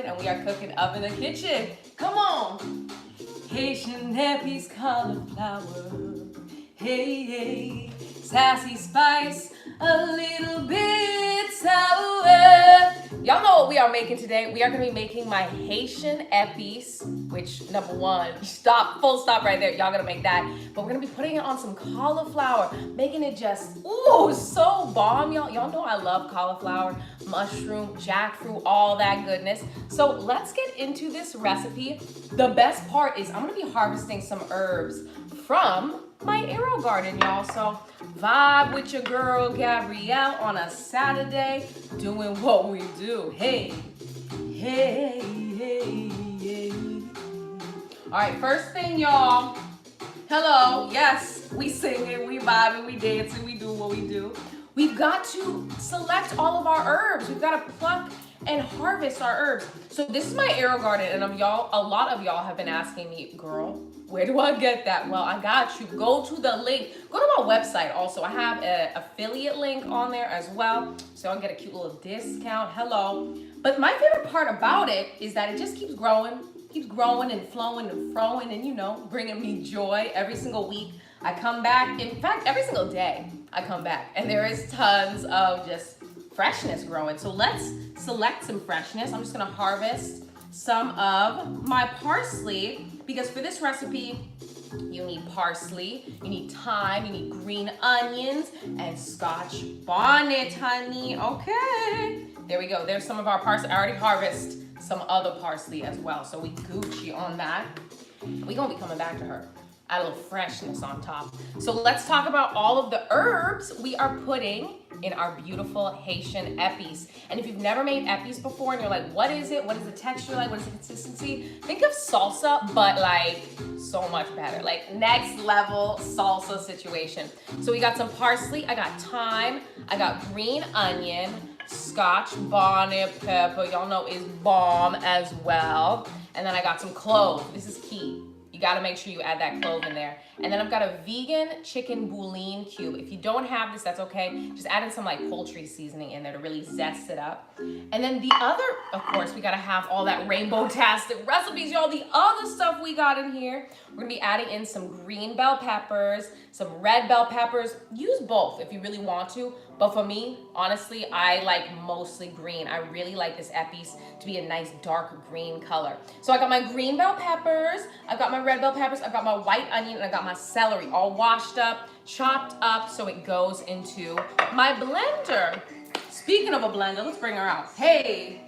started and we are cooking up in the kitchen. Come on. Haitian Epis Cauliflower. Hey, hey. Sassy spice, a little bit sour. Y'all know what we are making today. We are gonna be making my Haitian Epis, which number one, full stop right there. Y'all gonna make that. But we're gonna be putting it on some cauliflower, making it just, ooh, so bomb, y'all. Y'all know I love cauliflower, mushroom, jackfruit, all that goodness. So let's get into this recipe. The best part is I'm gonna be harvesting some herbs from my arrow garden, y'all. So vibe with your girl Gabrielle on a Saturday, doing what we do. Hey, hey, hey, hey. All right, first thing, y'all. Hello, yes, we singing, we vibing, we dancing, we do what we do. We've got to select all of our herbs. We've got to pluck and harvest our herbs. So this is my arrow garden, and a lot of y'all have been asking me, girl, where do I get that? Well, I got you. Go to the link. Go to my website also. I have an affiliate link on there as well, so I'll get a cute little discount. Hello. But my favorite part about it is that it just keeps growing and flowing and throwing and, you know, bringing me joy every single week. I come back, in fact, every single day I come back, and there is tons of just freshness growing. So let's select some freshness. I'm just gonna harvest some of my parsley, because for this recipe, you need parsley, you need thyme, you need green onions, and Scotch bonnet, honey. Okay, there we go. There's some of our parsley. I already harvested some other parsley as well, so we Gucci on that. We're gonna be coming back to her. Add a little freshness on top. So let's talk about all of the herbs we are putting in our beautiful Haitian Epis. And if you've never made Epis before and you're like, what is it? What is the texture like? What is the consistency? Think of salsa, but like so much better. Like next level salsa situation. So we got some parsley, I got thyme, I got green onion, Scotch bonnet pepper, y'all know is bomb as well. And then I got some cloves. This is key. You gotta make sure you add that clove in there. And then I've got a vegan chicken bouillon cube. If you don't have this, that's okay. Just add in some like poultry seasoning in there to really zest it up. And then the other, of course, we gotta have all that rainbow-tastic recipes, y'all. The other stuff we got in here, we're gonna be adding in some green bell peppers, some red bell peppers. Use both if you really want to. But for me, honestly, I like mostly green. I really like this Epis to be a nice dark green color. So I got my green bell peppers, I've got my red bell peppers, I've got my white onion, and I got my celery all washed up, chopped up, so it goes into my blender. Speaking of a blender, let's bring her out. Hey,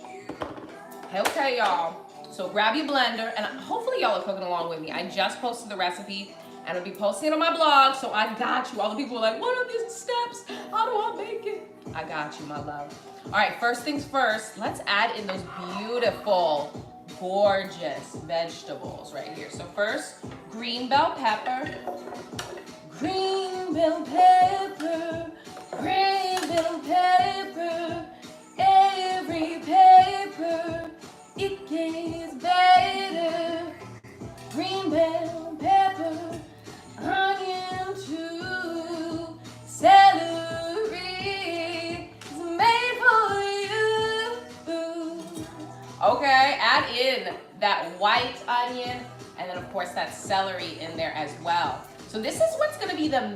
okay, y'all. So grab your blender, and hopefully y'all are cooking along with me. I just posted the recipe, and I'll be posting it on my blog, so I got you. All the people are like, what are these steps? How do I make it? I got you, my love. All right, first things first, let's add in those beautiful, gorgeous vegetables right here. So first, green bell pepper. Green bell pepper, green bell pepper. Every pepper, it gets better. Green bell pepper, onion too, celery is made for you. Okay, add in that white onion, and then of course that celery in there as well. So this is what's gonna be the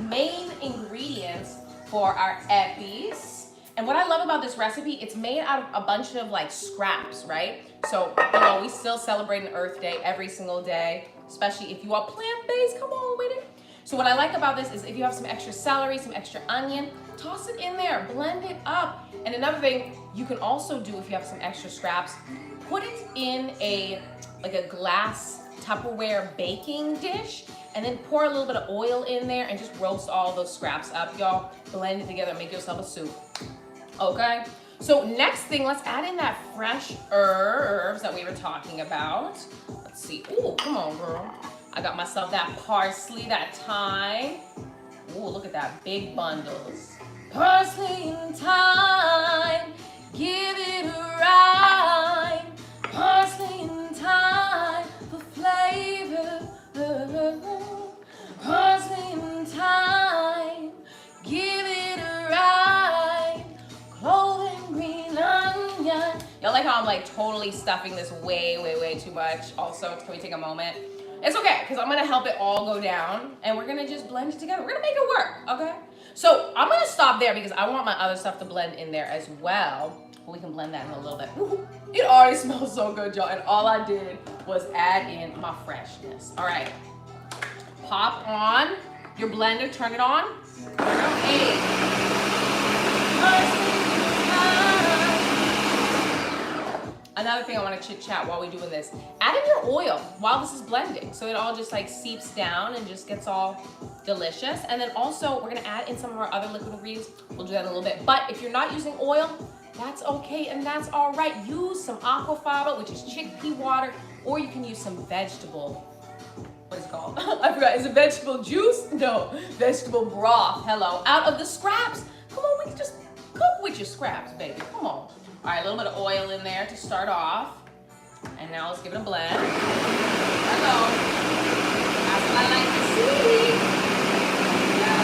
main ingredients for our Epis. And what I love about this recipe, it's made out of a bunch of like scraps, right? So, you know, we still celebrate an Earth Day every single day, especially if you are plant-based, come on with it. So what I like about this is if you have some extra celery, some extra onion, toss it in there, blend it up. And another thing you can also do if you have some extra scraps, put it in a glass Tupperware baking dish, and then pour a little bit of oil in there and just roast all those scraps up, y'all. Blend it together, make yourself a soup. Okay, so next thing, let's add in that fresh herbs that we were talking about. Let's see, ooh, come on, girl. I got myself that parsley, that thyme. Ooh, look at that, big bundles. Parsley and thyme, give it a rhyme. Parsley and thyme for flavor. Parsley and thyme, give it a rhyme. Clove and green onion. Y'all like how how I'm like totally stuffing this way too much. Also, can we take a moment? It's okay, because I'm gonna help it all go down and we're gonna just blend it together. We're gonna make it work, okay? So I'm gonna stop there because I want my other stuff to blend in there as well. We can blend that in a little bit. Ooh, it already smells so good, y'all. And all I did was add in my freshness. All right, pop on your blender, turn it on. Another thing I want to chit chat while we're doing this, add in your oil while this is blending. So it all just like seeps down and just gets all delicious. And then also we're gonna add in some of our other liquid ingredients. We'll do that in a little bit. But if you're not using oil, that's okay and that's all right. Use some aquafaba, which is chickpea water, or you can use some vegetable, what is it called? I forgot, is it vegetable juice? No, vegetable broth, hello. Out of the scraps. Come on, we can just cook with your scraps, baby, come on. All right, a little bit of oil in there to start off. And now let's give it a blend. There we go. That's what I like to see. Yeah.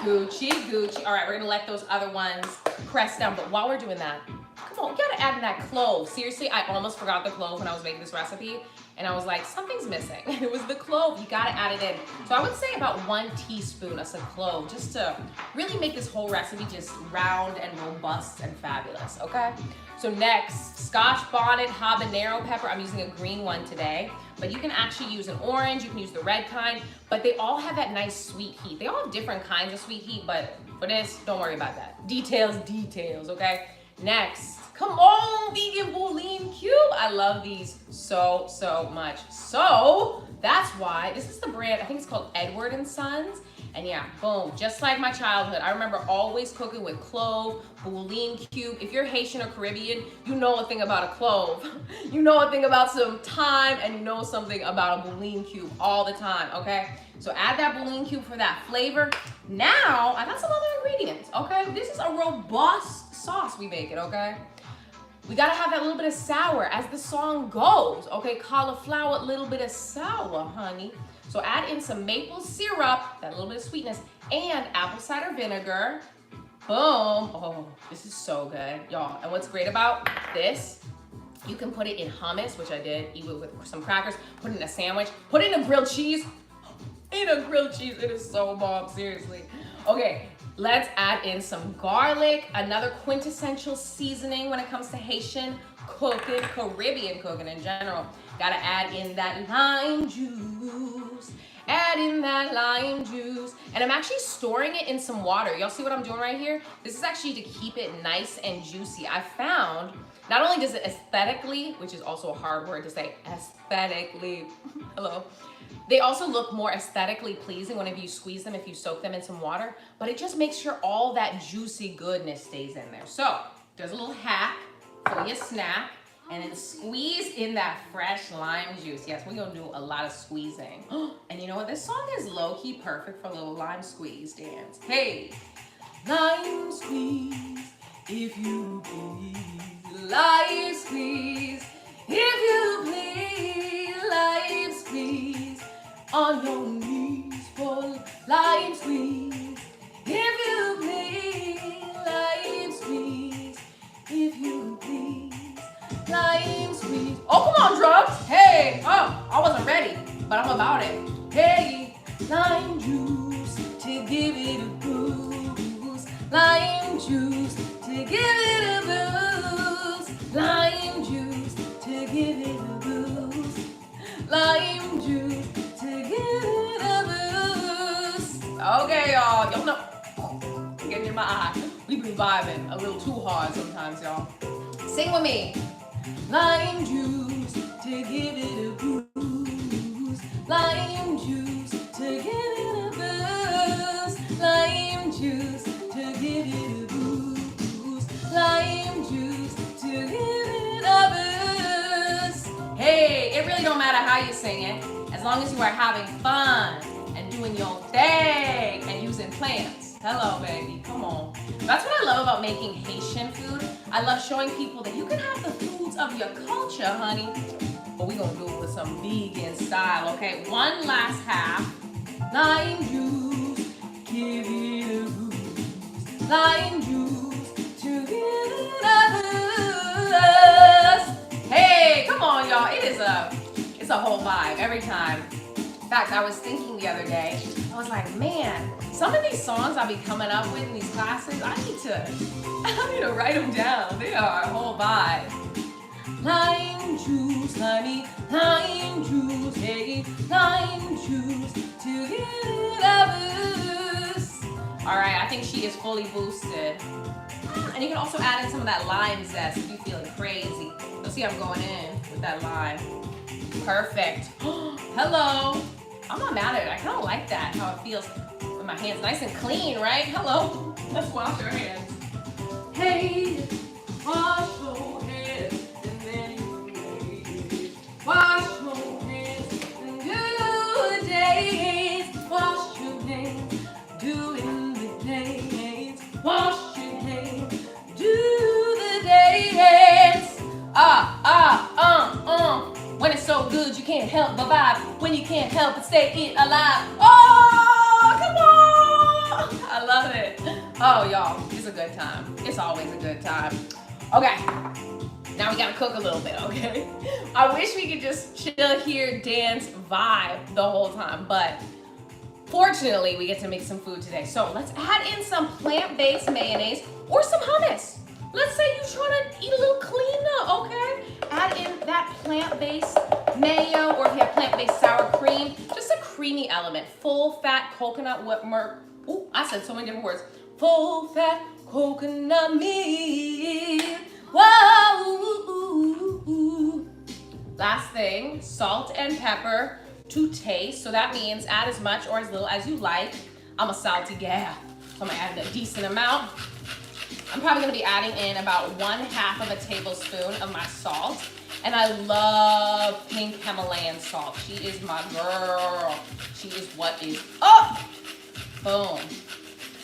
Gucci, Gucci. All right, we're gonna let those other ones press down. But while we're doing that, come on, you gotta add in that clove. Seriously, I almost forgot the clove when I was making this recipe. And I was like, something's missing. It was the clove, you gotta add it in. So I would say about 1 teaspoon of some clove, just to really make this whole recipe just round and robust and fabulous, okay? So next, Scotch bonnet habanero pepper. I'm using a green one today, but you can actually use an orange, you can use the red kind, but they all have that nice sweet heat. They all have different kinds of sweet heat, but for this, don't worry about that. Details, okay? Next, come on, vegan bouillon cube. I love these so much. So that's why, this is the brand, I think it's called Edward and Sons. And yeah, boom, just like my childhood. I remember always cooking with clove, bouillon cube. If you're Haitian or Caribbean, you know a thing about a clove. You know a thing about some thyme, and you know something about a bouillon cube all the time, okay? So add that bouillon cube for that flavor. Now, I got some other ingredients, okay? This is a robust sauce we make it, okay? We gotta have that little bit of sour as the song goes, okay? Cauliflower, a little bit of sour, honey. So add in some maple syrup, that little bit of sweetness, and apple cider vinegar. Boom. Oh, this is so good, y'all. And what's great about this, you can put it in hummus, which I did, eat it with some crackers, put it in a sandwich, put it in a grilled cheese. In a grilled cheese, it is so bomb, seriously. Okay, let's add in some garlic, another quintessential seasoning when it comes to Haitian cooking, Caribbean cooking in general. Gotta add in that lime juice. Add in that lime juice. And I'm actually storing it in some water. Y'all see what I'm doing right here? This is actually to keep it nice and juicy. I found, not only does it aesthetically, which is also a hard word to say, aesthetically, hello. They also look more aesthetically pleasing whenever you squeeze them if you soak them in some water, but it just makes sure all that juicy goodness stays in there. So there's a little hack for your snack, and then squeeze in that fresh lime juice. Yes, we're gonna do a lot of squeezing. And you know what? This song is low-key perfect for a little lime squeeze dance. Hey, lime squeeze, if you please. Lime squeeze, if you please. Lime squeeze, on your knees for lime squeeze, if you please. Lime squeeze, if you please. Lime squeeze. Oh, come on, drums. Hey, oh, I wasn't ready, but I'm about it. Hey, lime juice to give it a boost. Lime juice to give it a boost. Lime juice to give it a boost. Lime juice to give it a boost. Okay, y'all. Y'all know. Getting in my eye. We been vibing a little too hard sometimes, y'all. Sing with me. Lime juice to give it a boost. Lime juice to give it a boost. Lime juice to give it a boost. Lime juice to give it a boost. Hey, it really don't matter how you sing it, as long as you are having fun and doing your thing and using plants. Hello, baby, come on. That's what I love about making Haitian food. I love showing people that you can have the foods of your culture, honey, but we're gonna do it with some vegan style, okay? One last half. Lime juice, give it a boost. Lime juice to give it a boost. Hey, come on, y'all. It's a whole vibe every time. In fact, I was thinking the other day, I was like, man, some of these songs I'll be coming up with in these classes, I need to write them down. They are a whole vibe. Lime juice, lime juice, hey, lime juice to get a boost. All right, I think she is fully boosted. And you can also add in some of that lime zest if you're feeling crazy. You'll see I'm going in with that lime. Perfect. Hello. I'm not mad at it. I kind of like that, how it feels with my hands. Nice and clean, right? Hello. Let's wash our hands. Hey, wash your hands and then you wash your hands and do the days. Wash your hands, doing the days. Wash your hands, do the days. When it's so good, you can't help but vibe. When you can't help but stay it alive. Oh, come on! I love it. Oh, y'all, it's a good time. It's always a good time. Okay, now we gotta cook a little bit, okay? I wish we could just chill here, dance, vibe the whole time, but fortunately, we get to make some food today. So let's add in some plant-based mayonnaise or some hummus. Let's say you're trying to eat a little cleaner, okay? Add in that plant-based mayo, or if you have plant-based sour cream, just a creamy element. Full-fat coconut milk. Ooh, I said so many different words. Full-fat coconut milk. Whoa. Last thing, salt and pepper to taste. So that means add as much or as little as you like. I'm a salty gal, so I'm gonna add a decent amount. I'm probably gonna be adding in about 1/2 of a tablespoon of my salt. And I love pink Himalayan salt. She is my girl. She is what is up. Boom.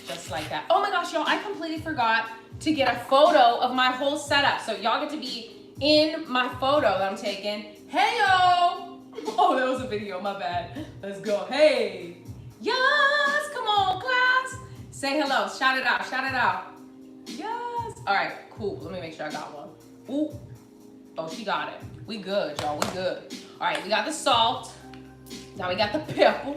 Just like that. Oh my gosh, y'all, I completely forgot to get a photo of my whole setup. So y'all get to be in my photo that I'm taking. Hey, yo. Oh, that was a video, my bad. Let's go. Hey. Yes, come on, class. Say hello, shout it out, shout it out. Yes. All right, cool. Let me make sure I got one. Ooh. Oh, she got it. We good, y'all. We good. All right, we got the salt. Now we got the pepper.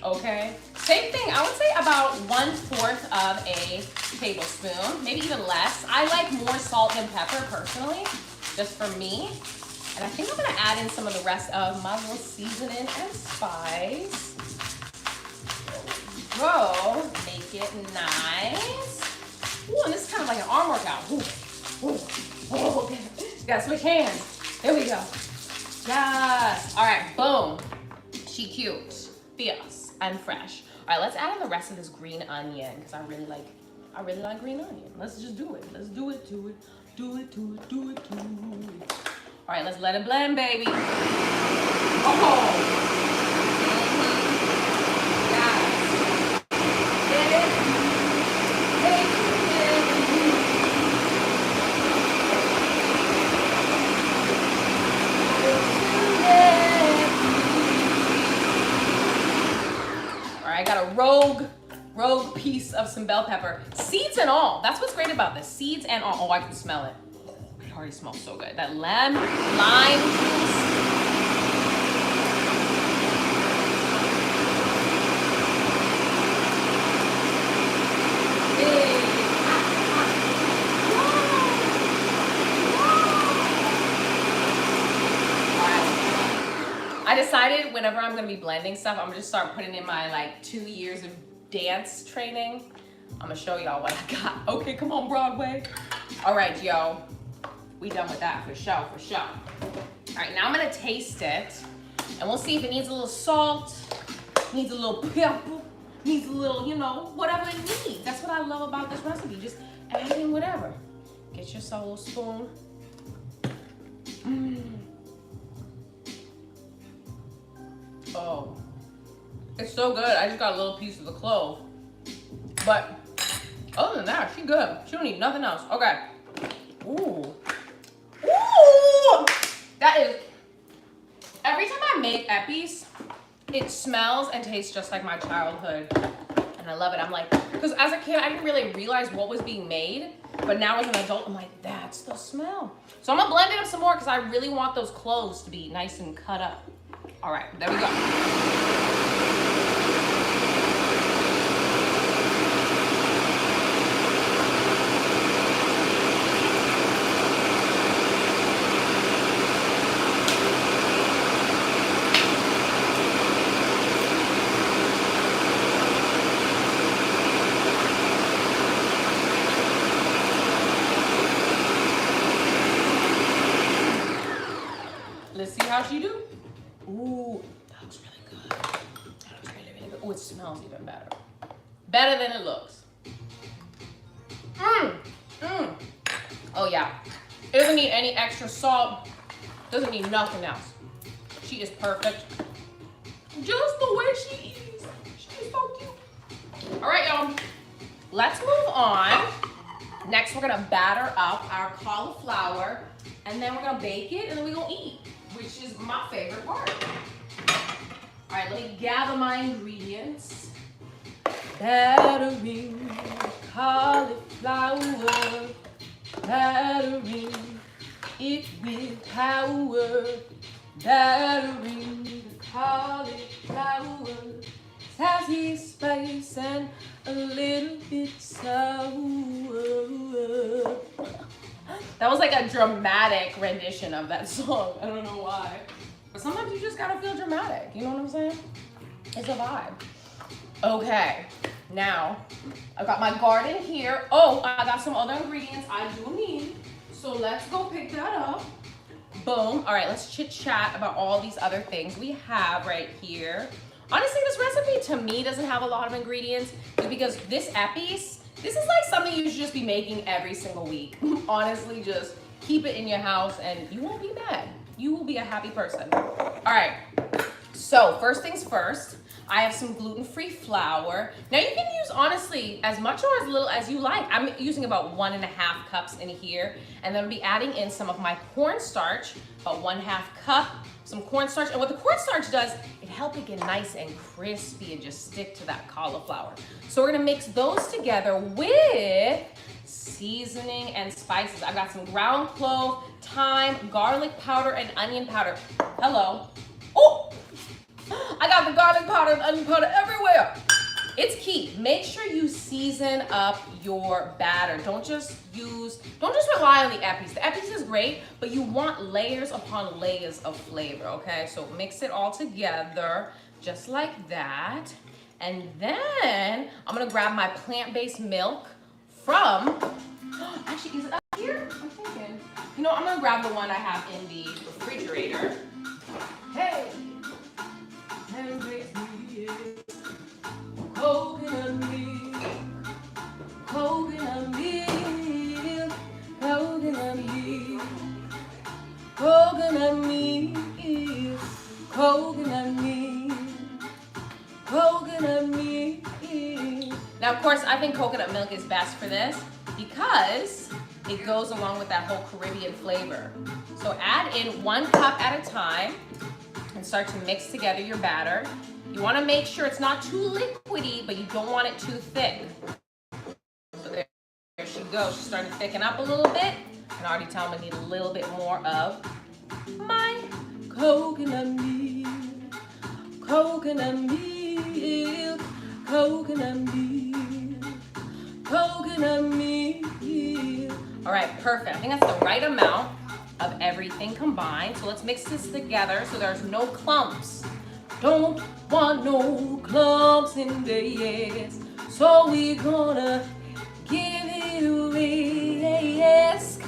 Okay. Same thing. I would say about 1/4 of a tablespoon, maybe even less. I like more salt than pepper personally, just for me. And I think I'm gonna add in some of the rest of my little seasoning and spice. There we go. Make it nice. Ooh, and this is kind of like an arm workout. Ooh, ooh, ooh, okay. Gotta switch hands. There we go. Yes. All right, boom. She cute, fierce, and fresh. All right, let's add in the rest of this green onion because I really like green onion. Let's just do it. Let's do it, do it, do it, do it, do it, do it. All right, let's let it blend, baby. Oh. I got a rogue piece of some bell pepper. Seeds and all. That's what's great about this. Seeds and all. Oh, I can smell it. It already smells so good. That lime juice. I decided whenever I'm gonna be blending stuff, I'm gonna just start putting in my like 2 years of dance training. I'm gonna show y'all what I got. Okay, come on, Broadway. All right, yo. We done with that for sure, for sure. All right, now I'm gonna taste it and we'll see if it needs a little salt, needs a little pepper, needs a little, you know, whatever it needs. That's what I love about this recipe. Just add in whatever. Get yourself a little spoon. Oh, it's so good. I just got a little piece of the clove. But other than that, she good. She don't need nothing else. Okay. Ooh. Ooh! That is I make epis, it smells and tastes just like my childhood. And I love it. I'm like, because as a kid, I didn't really realize what was being made. But now as an adult, I'm like, that's the smell. So I'm gonna blend it up some more because I really want those cloves to be nice and cut up. All right, there we go. Let's see how she do. Ooh, that looks really good. That looks really, really good. Oh, it smells even better. Better than it looks. Oh yeah. It doesn't need any extra salt. Doesn't need nothing else. She is perfect. Just the way she is. She is so cute. All right, y'all. Let's move on. Next, we're gonna batter up our cauliflower, and then we're gonna bake it, and then we're gonna eat, which is my favorite part. All right, let me gather my ingredients. Battering cauliflower, battering it with power, battering the cauliflower, sassy spice and a little bit sour. That was like a dramatic rendition of that song. I don't know why. But sometimes you just gotta feel dramatic. You know what I'm saying? It's a vibe. Okay, now I've got my garden here. Oh, I got some other ingredients I do need. So let's go pick that up. Boom. All right, let's chit chat about all these other things we have right here. Honestly, this recipe to me doesn't have a lot of ingredients because this epis, this is like something you should just be making every single week. Honestly, just keep it in your house and you won't be mad. You will be a happy person. All right, so first things first, I have some gluten-free flour. Now you can use, honestly, as much or as little as you like. I'm using about 1.5 cups in here, and then I'll be adding in some of my cornstarch, about 1/2 cup, some cornstarch. And what the cornstarch does, it helps it get nice and crispy and just stick to that cauliflower. So we're gonna mix those together with seasoning and spices. I've got some ground clove, thyme, garlic powder, and onion powder. Hello. Oh! I got the garlic powder and onion powder everywhere. It's key. Make sure you season up your batter. Don't just rely on the epis. The epis is great, but you want layers upon layers of flavor, okay? So mix it all together just like that. And then I'm gonna grab my plant-based milk from, actually, is it up here? I'm thinking. You know, I'm gonna grab the one I have in the refrigerator. Hey! Coconut milk, coconut milk, coconut milk, coconut milk, coconut milk, coconut milk. Now, of course, I think coconut milk is best for this because it goes along with that whole Caribbean flavor. So add in 1 cup at a time and start to mix together your batter. You want to make sure it's not too liquidy, but you don't want it too thick. So there she goes. She's starting to thicken up a little bit. I can already tell I'm going to need a little bit more of my coconut milk, coconut milk, coconut milk, coconut milk. All right, perfect. I think that's the right amount of everything combined. So let's mix this together so there's no clumps. Don't want no clumps in there, yes. So we're gonna give it away, yes.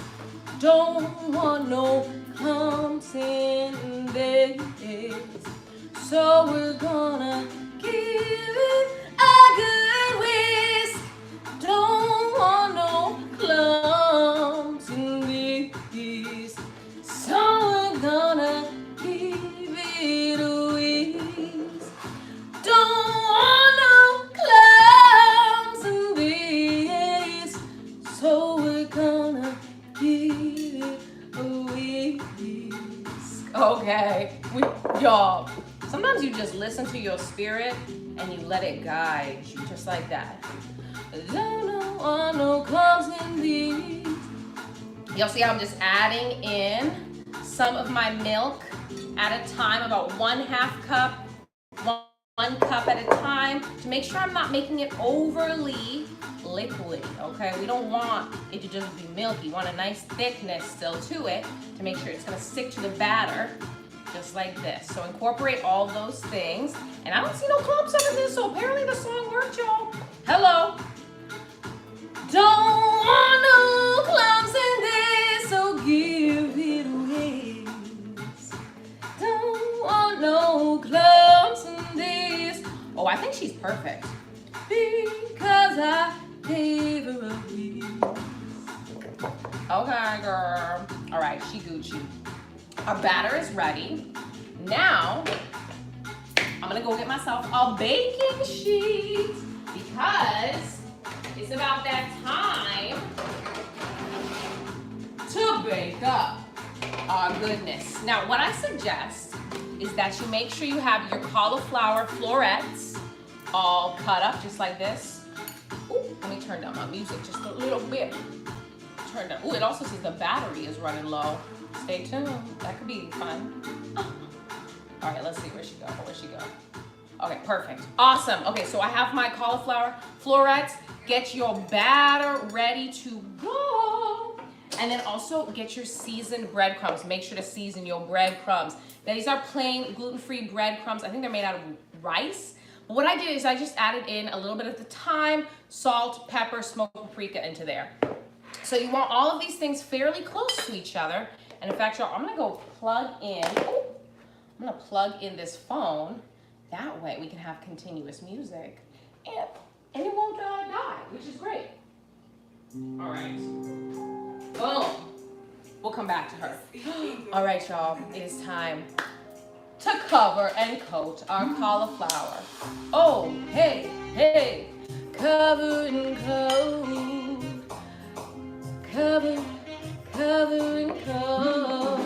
Don't want no clumps in there, yes. So we're gonna give it a good whisk. Don't want no clumps in there, yes. So we're gonna give it a whisk. Don't want no clumps in this. So we're gonna give it a whisk. Okay, Y'all, sometimes you just listen to your spirit and you let it guide you, just like that. Don't want no cloves in these. You'll see how I'm just adding in some of my milk at a time, about 1/2 cup, one cup at a time, to make sure I'm not making it overly liquidy, okay? We don't want it to just be milky. We want a nice thickness still to it to make sure it's gonna stick to the batter, just like this. So incorporate all those things. And I don't see no clumps under this, so apparently the song worked, y'all. Hello. Don't want no clumps in this, so give it away. Don't want no clumps in this. Oh, I think she's perfect. Because I gave her a piece. Okay, girl. All right, she Gucci. Our batter is ready. Now, I'm gonna go get myself a baking sheet because it's about that time to bake up our goodness. Now, what I suggest is that you make sure you have your cauliflower florets all cut up just like this. Ooh, let me turn down my music just a little bit. Turn down. Ooh, it also says the battery is running low. Stay tuned. That could be fun. All right, let's see where she go. Where she go? Okay, perfect. Awesome. Okay, so I have my cauliflower florets. Get your batter ready to go. And then also get your seasoned breadcrumbs. Make sure to season your breadcrumbs. Now, these are plain gluten-free breadcrumbs. I think they're made out of rice. But what I did is I just added in a little bit of the thyme, salt, pepper, smoked paprika into there. So you want all of these things fairly close to each other. And in fact, y'all, I'm gonna go plug in. Oh, I'm gonna plug in this phone. That way we can have continuous music. And it won't die, which is great. All right. Boom. We'll come back to her. All right, y'all. It is time to cover and coat our cauliflower. Oh, hey, hey. Cover and coat. Cover, cover and coat.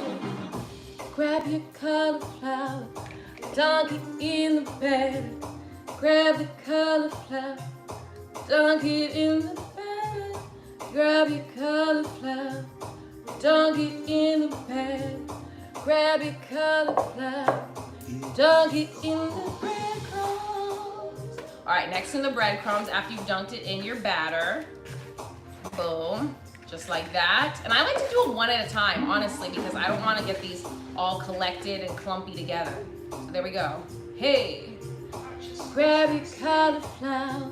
Grab your cauliflower. Dunk it in the batter. Grab the cauliflower. Dunk it in the batter. Grab your cauliflower. Dunk it in the batter. Grab your cauliflower. Dunk it in the breadcrumbs. All right, next in the breadcrumbs, after you've dunked it in your batter. Boom, just like that. And I like to do it one at a time, honestly, because I don't want to get these all collected and clumpy together. So there we go. Hey, grab your cauliflower,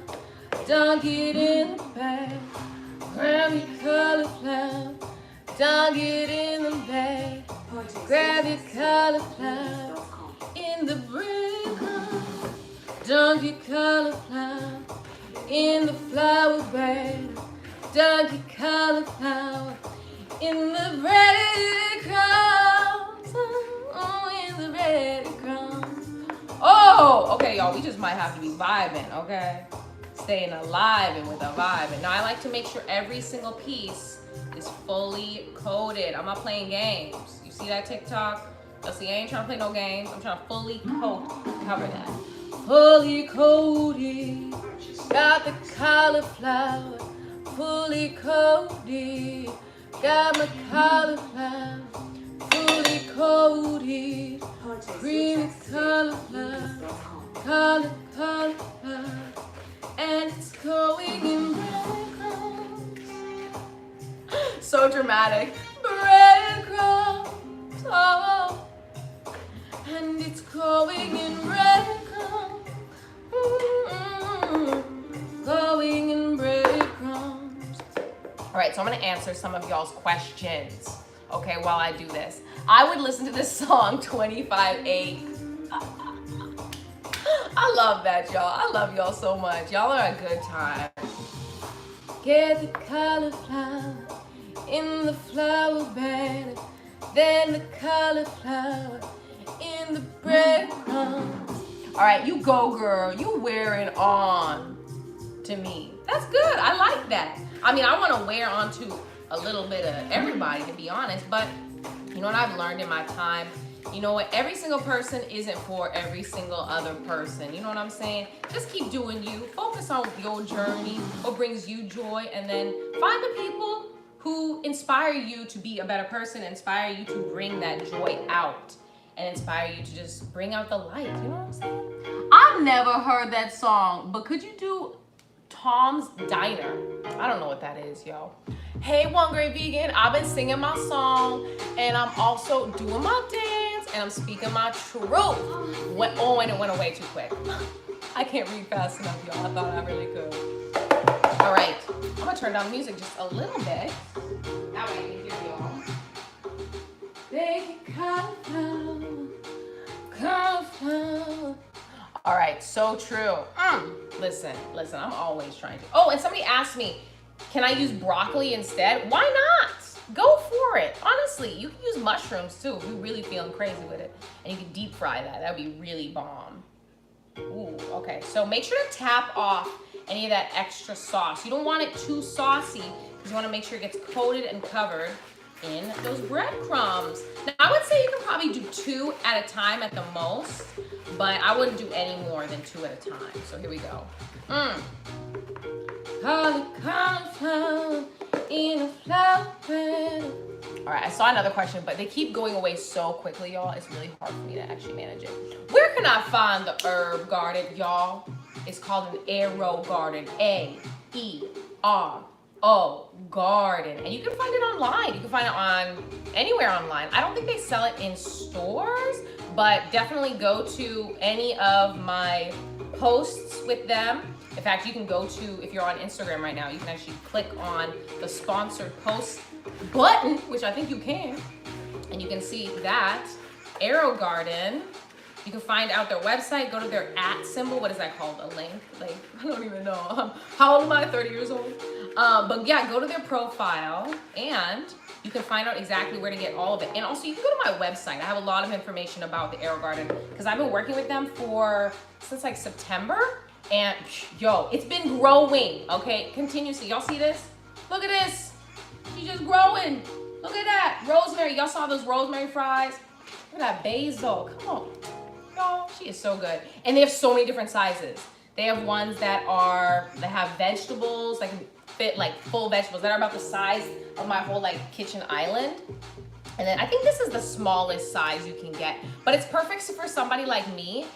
dunk it in the bag. Grab your cauliflower, dunk it in the bag. Grab your cauliflower in the breadcrumbs. Dunk your cauliflower in the flour bag. Dunk your cauliflower in the breadcrumbs. Oh, in the breadcrumbs. Oh, okay, y'all, we just might have to be vibing, okay? Staying alive and with a vibe. And now I like to make sure every single piece is fully coated. I'm not playing games. You see that TikTok? You'll see I ain't trying to play no games. I'm trying to fully cover that. Fully coated. Got the cauliflower. Fully coated. Got my cauliflower. Fully coated. Creamy cauliflower. Cauliflower. And it's going in breadcrumbs. So dramatic. Breadcrumbs. Oh. And it's going in breadcrumbs. Going in breadcrumbs. All right, so I'm gonna answer some of y'all's questions, okay, while I do this. I would listen to this song 25/8. I love that, y'all. I love y'all so much. Y'all are a good time. Get the cauliflower in the flour batter, then the cauliflower in the breadcrumbs. All right, you go, girl. You wearing on to me. That's good. I like that. I mean, I want to wear on to a little bit of everybody, to be honest, but you know what I've learned in my time You know what? Every single person isn't for every single other person. You know what I'm saying? Just keep doing you. Focus on your journey, what brings you joy, and then find the people who inspire you to be a better person, inspire you to bring that joy out, and inspire you to just bring out the light. You know what I'm saying? I've never heard that song, but could you do Tom's Diner? I don't know what that is, yo. Hey, One Great Vegan, I've been singing my song, and I'm also doing my dance, and I'm speaking my truth. Oh, and it went away too quick. I can't read fast enough, y'all. I thought I really could. All right, I'm gonna turn down the music just a little bit. That way I can hear y'all. Bacon cauliflower. All right, so true. Listen, I'm always trying to. Oh, and somebody asked me, can I use broccoli instead? Why not? Go for it. Honestly, you can use mushrooms too if you're really feeling crazy with it. And you can deep fry that. That would be really bomb. Ooh, okay. So make sure to tap off any of that extra sauce. You don't want it too saucy because you want to make sure it gets coated and covered in those breadcrumbs. Now, I would say you can probably do 2 at a time at the most, but I wouldn't do any more than 2 at a time. So here we go. Cauliflower in a flower bed. All right, I saw another question, but they keep going away so quickly, y'all. It's really hard for me to actually manage it. Where can I find the herb garden, y'all? It's called an arrow garden. A-E-R-O garden. And you can find it online. You can find it on anywhere online. I don't think they sell it in stores, but definitely go to any of my posts with them. In fact, you can go to, if you're on Instagram right now, you can actually click on the sponsored post button, which I think you can, and you can see that Arrow Garden. You can find out their website, go to their @ symbol. What is that called? A link? Like, I don't even know. How old am I? 30 years old? But yeah, go to their profile and you can find out exactly where to get all of it. And also you can go to my website. I have a lot of information about the Arrow Garden because I've been working with them since like September. And yo, it's been growing, okay? Continuously. Y'all see this? Look at this. She's just growing. Look at that. Rosemary. Y'all saw those rosemary fries? Look at that basil. Come on. Y'all, she is so good. And they have so many different sizes. They have ones that have vegetables, that can fit like full vegetables that are about the size of my whole like kitchen island. And then I think this is the smallest size you can get, but it's perfect for somebody like me.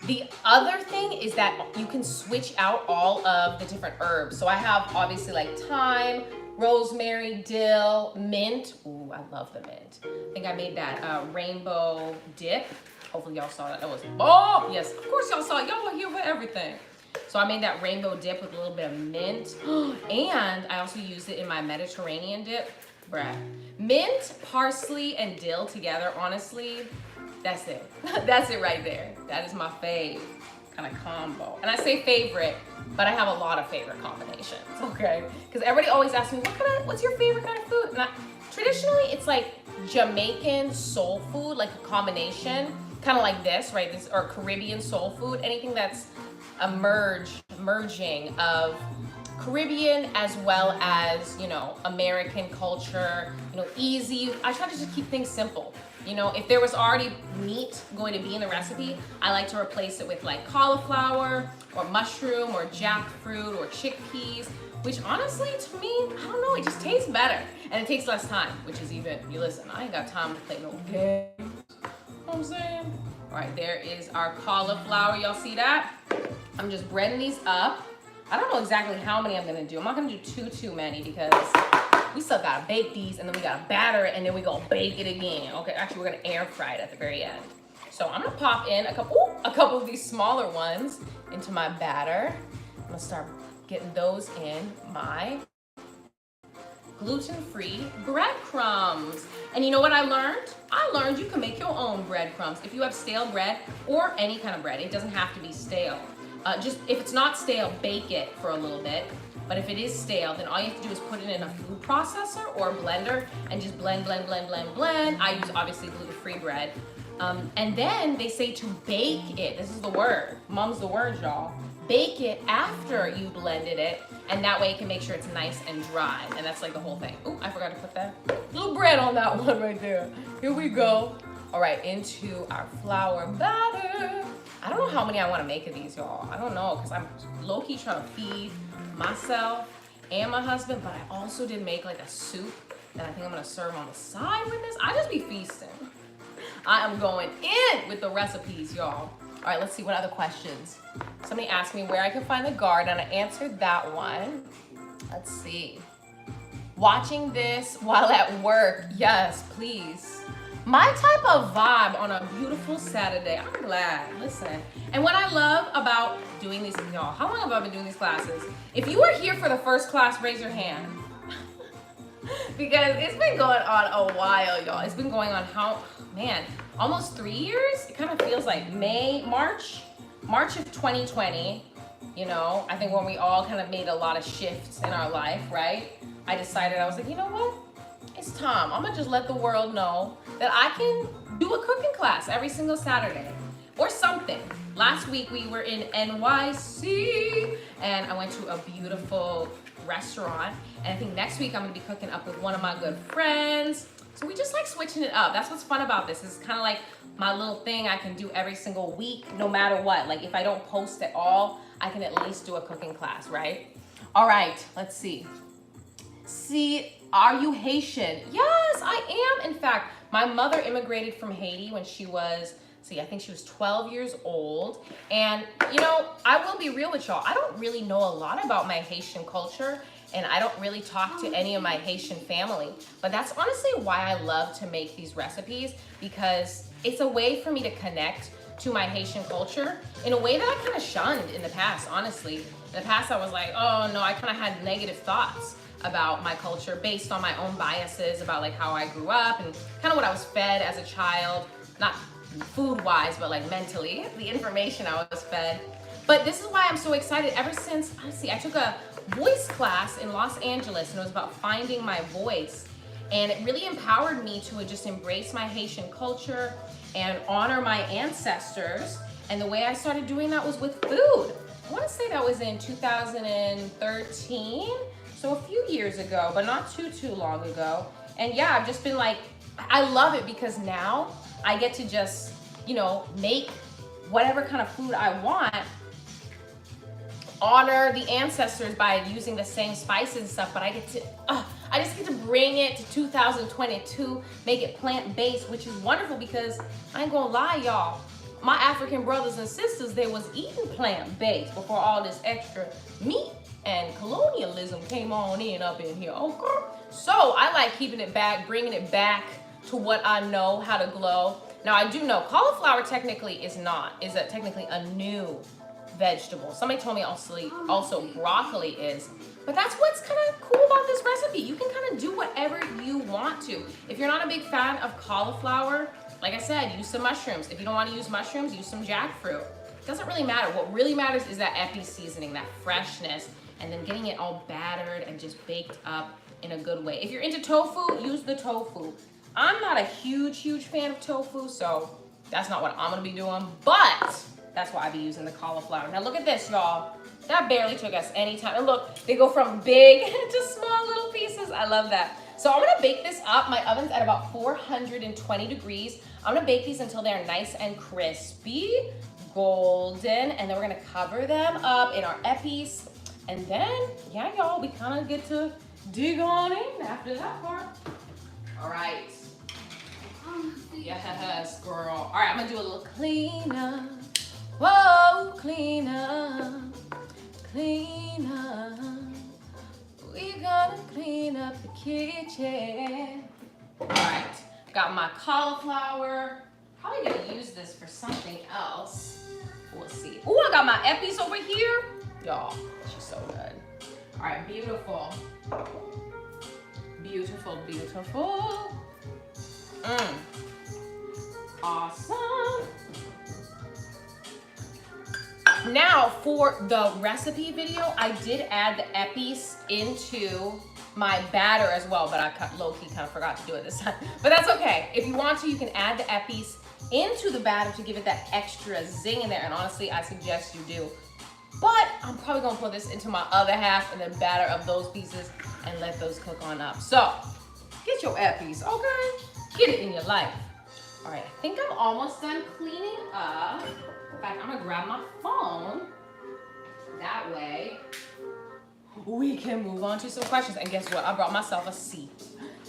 The other thing is that you can switch out all of the different herbs. So I have obviously like thyme, rosemary, dill, mint. Ooh, I love the mint. I think I made that rainbow dip. Hopefully y'all saw that. That was, oh, yes, of course y'all saw it. Y'all are here for everything. So I made that rainbow dip with a little bit of mint. And I also used it in my Mediterranean dip. Bruh. Mint, parsley, and dill together, honestly, that's it. That's it right there. That is my fave kind of combo. And I say favorite, but I have a lot of favorite combinations, okay? Because everybody always asks me, what's your favorite kind of food? And traditionally, it's like Jamaican soul food, like a combination, kind of like this, right? This, or Caribbean soul food, anything that's a merging of Caribbean as well as, you know, American culture, you know, easy. I try to just keep things simple. You know, if there was already meat going to be in the recipe, I like to replace it with like cauliflower or mushroom or jackfruit or chickpeas, which honestly, to me, I don't know, it just tastes better. And it takes less time, which is even, you listen, I ain't got time to play no games. You know what I'm saying? All right, there is our cauliflower. Y'all see that? I'm just breading these up. I don't know exactly how many I'm gonna do. I'm not gonna do too many because we still gotta bake these and then we gotta batter it and then we gonna bake it again. Okay, actually we're gonna air fry it at the very end. So I'm gonna pop in a couple of these smaller ones into my batter. I'm gonna start getting those in my gluten-free breadcrumbs. And you know what I learned? I learned you can make your own breadcrumbs. If you have stale bread or any kind of bread, it doesn't have to be stale. Just if it's not stale, bake it for a little bit. But if it is stale, then all you have to do is put it in a food processor or a blender and just blend. I use obviously gluten-free bread. And then they say to bake it. This is the word. Mom's the word, y'all. Bake it after you blended it, and that way you can make sure it's nice and dry. And that's like the whole thing. Ooh, I forgot to put that little bread on that one right there. Here we go. All right, into our flour batter. I don't know how many I want to make of these, y'all. I don't know, because I'm low-key trying to feed myself and my husband, but I also did make like a soup that I think I'm gonna serve on the side with this. I just be feasting. I am going in with the recipes, y'all. All right, let's see what other questions. Somebody asked me where I can find the garden, and I answered that one. Let's see. Watching this while at work, yes, please. My type of vibe on a beautiful Saturday. I'm glad, listen. And what I love about doing these, y'all, how long have I been doing these classes? If you were here for the first class, raise your hand. Because it's been going on a while, y'all. It's been going on almost 3 years? It kind of feels like March of 2020. You know, I think when we all kind of made a lot of shifts in our life, right? I decided, I was like, you know what? It's time. I'm gonna just let the world know that I can do a cooking class every single Saturday or something. Last week we were in NYC and I went to a beautiful restaurant, and I think next week I'm gonna be cooking up with one of my good friends. So we just like switching it up. That's what's fun about this. It's kind of like my little thing I can do every single week, no matter what. Like if I don't post at all, I can at least do a cooking class, right? All right, let's see. Are you Haitian? Yes, I am. In fact, my mother immigrated from Haiti when she was, I think she was 12 years old. And, you know, I will be real with y'all. I don't really know a lot about my Haitian culture, and I don't really talk to any of my Haitian family. But that's honestly why I love to make these recipes, because it's a way for me to connect to my Haitian culture in a way that I kind of shunned in the past, honestly. In the past, I was like, oh no, I kind of had negative thoughts about my culture based on my own biases about like how I grew up and kind of what I was fed as a child, not food-wise, but like mentally, the information I was fed. But this is why I'm so excited. Ever since, honestly, I took a voice class in Los Angeles, and it was about finding my voice. And it really empowered me to just embrace my Haitian culture and honor my ancestors. And the way I started doing that was with food. I want to say that was in 2013. So a few years ago, but not too long ago. And yeah, I've just been like, I love it because now I get to just, you know, make whatever kind of food I want, honor the ancestors by using the same spices and stuff, but I just get to bring it to 2022, make it plant-based, which is wonderful because I ain't gonna lie, y'all. My African brothers and sisters, they was eating plant-based before all this extra meat and colonialism came on in up in here, okay? So I like keeping it back, bringing it back to what I know how to glow. Now I do know cauliflower technically is technically a new vegetable. Somebody told me also broccoli is, but that's what's kind of cool about this recipe. You can kind of do whatever you want to. If you're not a big fan of cauliflower, like I said, use some mushrooms. If you don't want to use mushrooms, use some jackfruit. It doesn't really matter. What really matters is that epi seasoning, that freshness, and then getting it all battered and just baked up in a good way. If you're into tofu, use the tofu. I'm not a huge fan of tofu, so that's not what I'm gonna be doing, but that's why I be using the cauliflower. Now look at this, y'all. That barely took us any time. And look, they go from big to small little pieces. I love that. So I'm gonna bake this up. My oven's at about 420 degrees. I'm gonna bake these until they're nice and crispy, golden, and then we're gonna cover them up in our epis. And then, yeah, y'all, we kind of get to dig on in after that part. All right. Yes, girl. All right, I'm gonna do a little cleanup. Whoa, cleanup, cleanup. We gotta clean up the kitchen. All right, got my cauliflower. Probably gonna use this for something else. We'll see. Oh, I got my epis over here. Y'all, she's so good. All right, beautiful. Beautiful, beautiful. Awesome. Now for the recipe video, I did add the epis into my batter as well, but I low-key kind of forgot to do it this time. But that's okay. If you want to, you can add the epis into the batter to give it that extra zing in there. And honestly, I suggest you do. But I'm probably gonna put this into my other half and then batter up those pieces and let those cook on up. So, get your epis, okay? Get it in your life. All right, I think I'm almost done cleaning up. In fact, I'm gonna grab my phone. That way, we can move on to some questions. And guess what? I brought myself a seat.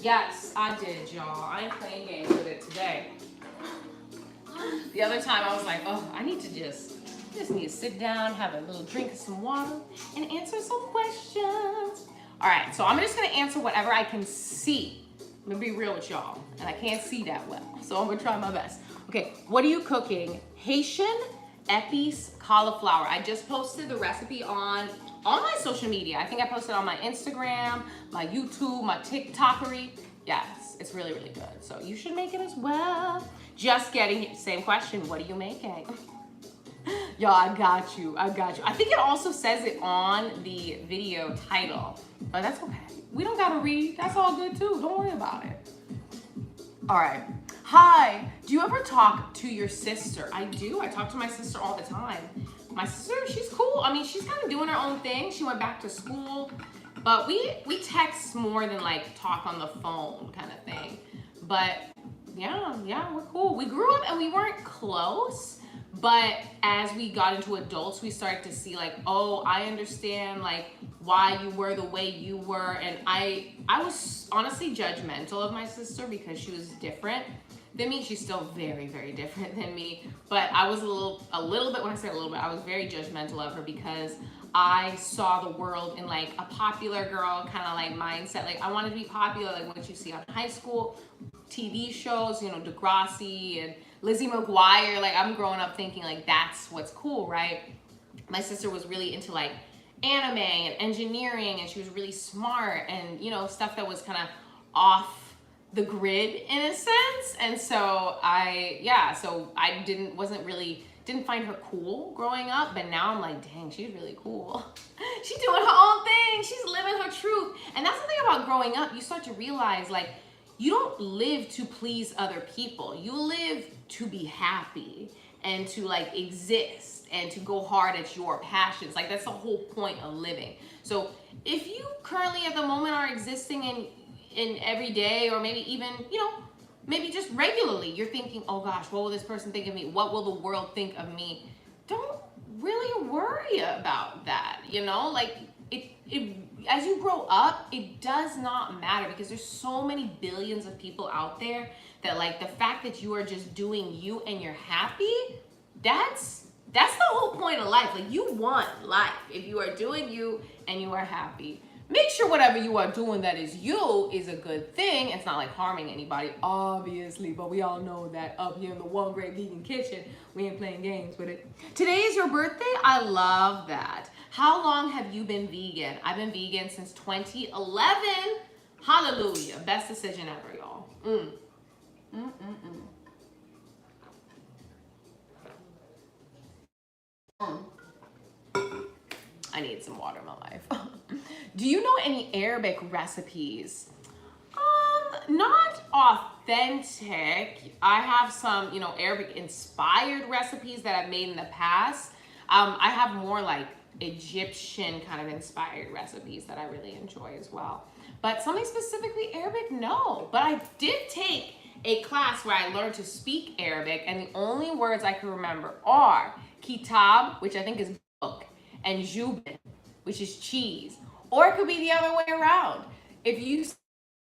Yes, I did, y'all. I ain't playing games with it today. The other time I was like, oh, I need to just need to sit down, have a little drink of some water, and answer some questions. All right, so I'm just gonna answer whatever I can see. I'm gonna be real with y'all, and I can't see that well, so I'm gonna try my best. Okay, what are you cooking? Haitian Epis Cauliflower. I just posted the recipe on all my social media. I think I posted on my Instagram, my YouTube, my TikTokery. Yes, it's really, really good. So you should make it as well. Just getting, same question, what are you making? Y'all, I got you, I got you. I think it also says it on the video title, but that's okay. We don't gotta read, that's all good too, don't worry about it. All right, hi, do you ever talk to your sister? I do, I talk to my sister all the time. My sister, she's cool. I mean, she's kind of doing her own thing. She went back to school, but we text more than like talk on the phone kind of thing. But yeah, we're cool. We grew up and we weren't close, but as we got into adults, we started to see like, oh, I understand like why you were the way you were. And I was honestly judgmental of my sister because she was different than me. She's still very, very different than me. But I was a little bit, when I say a little bit, I was very judgmental of her because I saw the world in like a popular girl kind of like mindset. Like I wanted to be popular, like what you see on high school TV shows, you know, Degrassi and Lizzie McGuire. Like I'm growing up thinking like that's what's cool, right? My sister was really into like anime and engineering, and she was really smart and, you know, stuff that was kind of off the grid in a sense. And so I didn't find her cool growing up, but now I'm like, dang, she's really cool. She's doing her own thing. She's living her truth. And that's the thing about growing up. You start to realize like, you don't live to please other people. You live to be happy and to like exist and to go hard at your passions. Like that's the whole point of living. So if you currently at the moment are existing in every day, or maybe even, you know, maybe just regularly, you're thinking, oh gosh, what will this person think of me? What will the world think of me? Don't really worry about that, you know? Like as you grow up, it does not matter because there's so many billions of people out there that like the fact that you are just doing you and you're happy, that's the whole point of life. Like you want life if you are doing you and you are happy. Make sure whatever you are doing that is you is a good thing. It's not like harming anybody, obviously, but we all know that up here in the One Great Vegan Kitchen, we ain't playing games with it. Today is your birthday? I love that. How long have you been vegan? I've been vegan since 2011. Hallelujah. Best decision ever, y'all. I need some water in my life. Do you know any Arabic recipes? Not authentic. I have some, you know, Arabic inspired recipes that I've made in the past. I have more like Egyptian kind of inspired recipes that I really enjoy as well. But something specifically Arabic, no. But I did take a class where I learned to speak Arabic, and the only words I can remember are kitab, which I think is book, and jubin, which is cheese. Or it could be the other way around. If you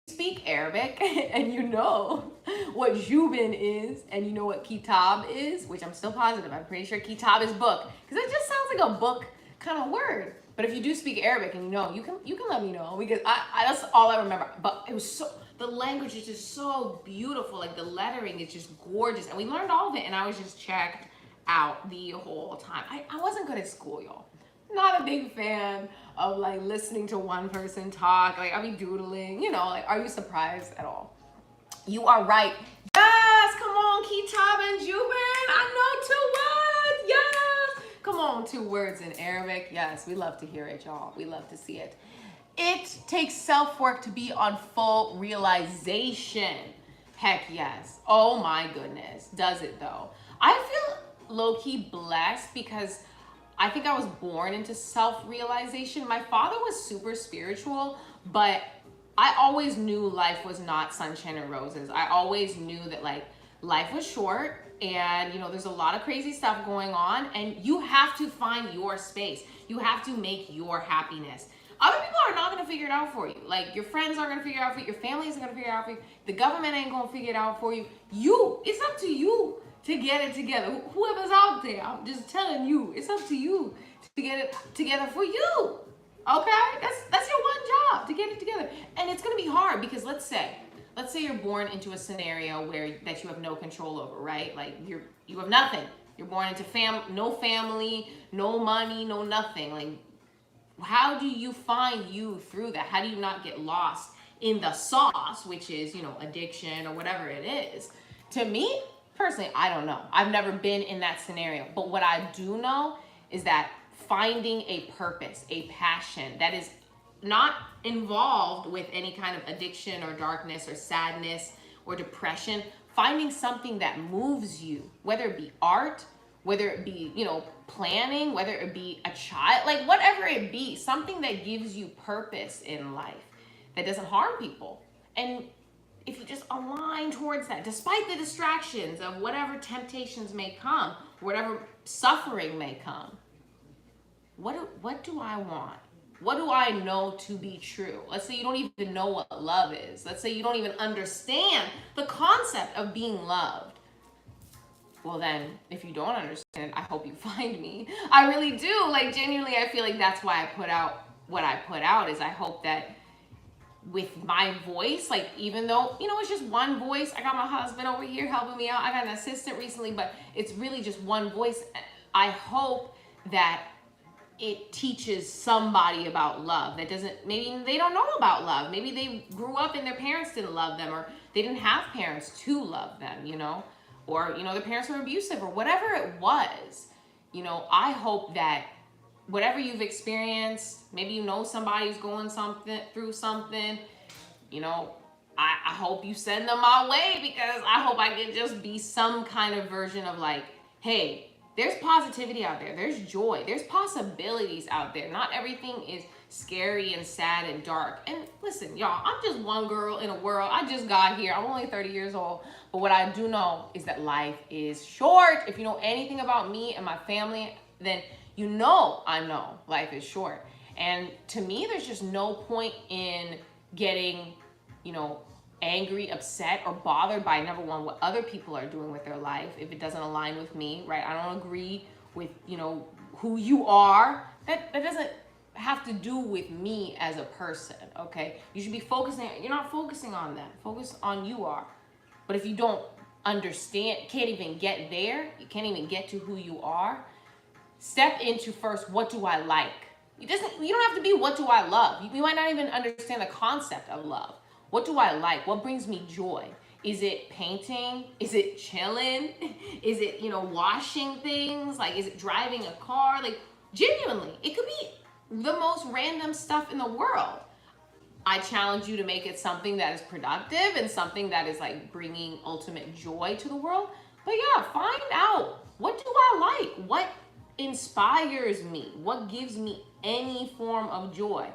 speak Arabic and you know what jubin is and you know what kitab is, which I'm still positive, I'm pretty sure kitab is book, because it just sounds like a book kind of word. But if you do speak Arabic and you know, you can let me know, because I that's all I remember. But it was so, the language is just so beautiful, like the lettering is just gorgeous, and we learned all of it, and I was just checked out the whole time. I wasn't good at school, y'all. Not a big fan of like listening to one person talk. Like I'll be doodling, you know, like, are you surprised at all? You are right. Yes, come on, kitab and jubin. I know 2 words, yes. Come on, 2 words in Arabic. Yes, we love to hear it, y'all. We love to see it. It takes self-work to be on full realization. Heck yes. Oh my goodness. Does it though? I feel low-key blessed because I think I was born into self-realization. My father was super spiritual, but I always knew life was not sunshine and roses. I always knew that like life was short, and you know, there's a lot of crazy stuff going on, and you have to find your space. You have to make your happiness. Other people are not going to figure it out for you. Like, your friends aren't going to figure it out for you. Your family isn't going to figure it out for you. The government ain't going to figure it out for you. It's up to you to get it together. Whoever's out there, I'm just telling you, it's up to you to get it together for you. Okay? That's your one job, to get it together. And it's going to be hard because let's say you're born into a scenario that you have no control over, right? Like, you have nothing. You're born into no family, no money, no nothing. Like, how do you find you through that? How do you not get lost in the sauce, which is, you know, addiction or whatever it is? To me, personally, I don't know. I've never been in that scenario. But what I do know is that finding a purpose, a passion that is not involved with any kind of addiction or darkness or sadness or depression, finding something that moves you, whether it be art, whether it be, you know, planning, whether it be a child, like whatever it be, something that gives you purpose in life that doesn't harm people. And if you just align towards that, despite the distractions of whatever temptations may come, whatever suffering may come, what do I want? What do I know to be true? Let's say you don't even know what love is. Let's say you don't even understand the concept of being loved. Well then, if you don't understand it, I hope you find me. I really do. Like, genuinely, I feel like that's why I put out what I put out, is I hope that with my voice, like, even though, you know, it's just one voice. I got my husband over here helping me out. I got an assistant recently, but it's really just one voice. I hope that it teaches somebody about love that maybe they don't know about love. Maybe they grew up and their parents didn't love them, or they didn't have parents to love them, you know? Or, you know, their parents were abusive, or whatever it was. You know, I hope that whatever you've experienced, maybe you know somebody who's going through something, you know, I hope you send them my way, because I hope I can just be some kind of version of like, hey, there's positivity out there. There's joy. There's possibilities out there. Not everything is scary and sad and dark. And listen, y'all, I'm just one girl in a world. I just got here. I'm only 30 years old. But what I do know is that life is short. If you know anything about me and my family, then you know I know life is short. And to me, there's just no point in getting, you know, angry, upset, or bothered by, number one, what other people are doing with their life if it doesn't align with me, right? I don't agree with, you know, who you are. That doesn't have to do with me as a person, okay? You should be focusing, you're not focusing on that. Focus on you are. But if you don't understand, can't even get there, you can't even get to who you are, step into first, what do I like? You don't have to be, what do I love? You might not even understand the concept of love. What do I like? What brings me joy? Is it painting? Is it chilling? Is it, you know, washing things? Like, is it driving a car? Like, genuinely, it could be the most random stuff in the world. I challenge you to make it something that is productive and something that is like bringing ultimate joy to the world. But yeah, find out, what do I like? What inspires me? What gives me any form of joy?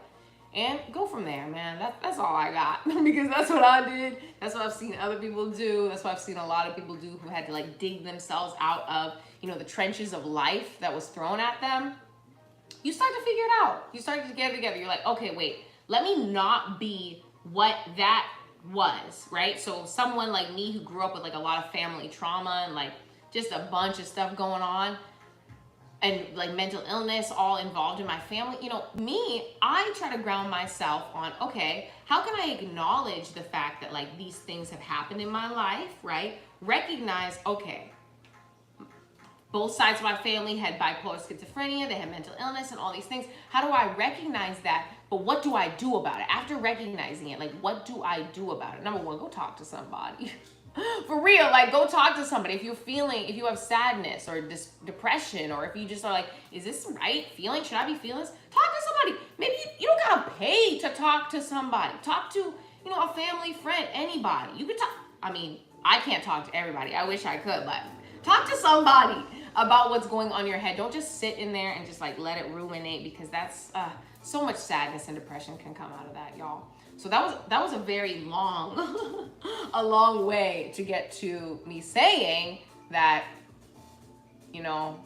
And go from there, man. That's all I got. Because that's what I did. That's what I've seen other people do. That's what I've seen a lot of people do who had to like dig themselves out of, you know, the trenches of life that was thrown at them. You start to figure it out. You start to get it together. You're like, okay, wait, let me not be what that was, right? So someone like me who grew up with like a lot of family trauma and like just a bunch of stuff going on, and like mental illness all involved in my family, you know, me, I try to ground myself on, okay, how can I acknowledge the fact that like these things have happened in my life, right? Recognize, okay, both sides of my family had bipolar schizophrenia, they had mental illness and all these things. How do I recognize that? But what do I do about it? After recognizing it, like, what do I do about it? Number one, go talk to somebody. For real, like, go talk to somebody. If you have sadness or depression, or if you just are like, is this the right feeling? Should I be feeling this? Talk to somebody. Maybe you don't gotta pay to talk to somebody. Talk to, you know, a family friend, anybody. You can talk. I mean, I can't talk to everybody. I wish I could, but talk to somebody about what's going on in your head. Don't just sit in there and just like let it ruminate, because that's so much sadness and depression can come out of that, y'all. So that was a very long, a long way to get to me saying that, you know,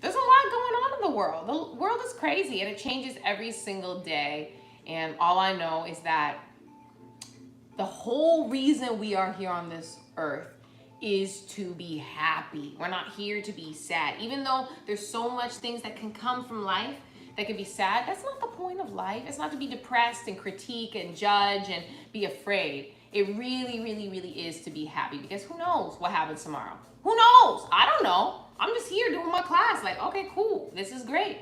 there's a lot going on in the world. The world is crazy and it changes every single day. And all I know is that the whole reason we are here on this earth is to be happy. We're not here to be sad. Even though there's so much things that can come from life that can be sad, that's not the point of life. It's not to be depressed and critique and judge and be afraid. It really, really, really is to be happy, because who knows what happens tomorrow? Who knows? I don't know. I'm just here doing my class. Like, okay, cool. This is great.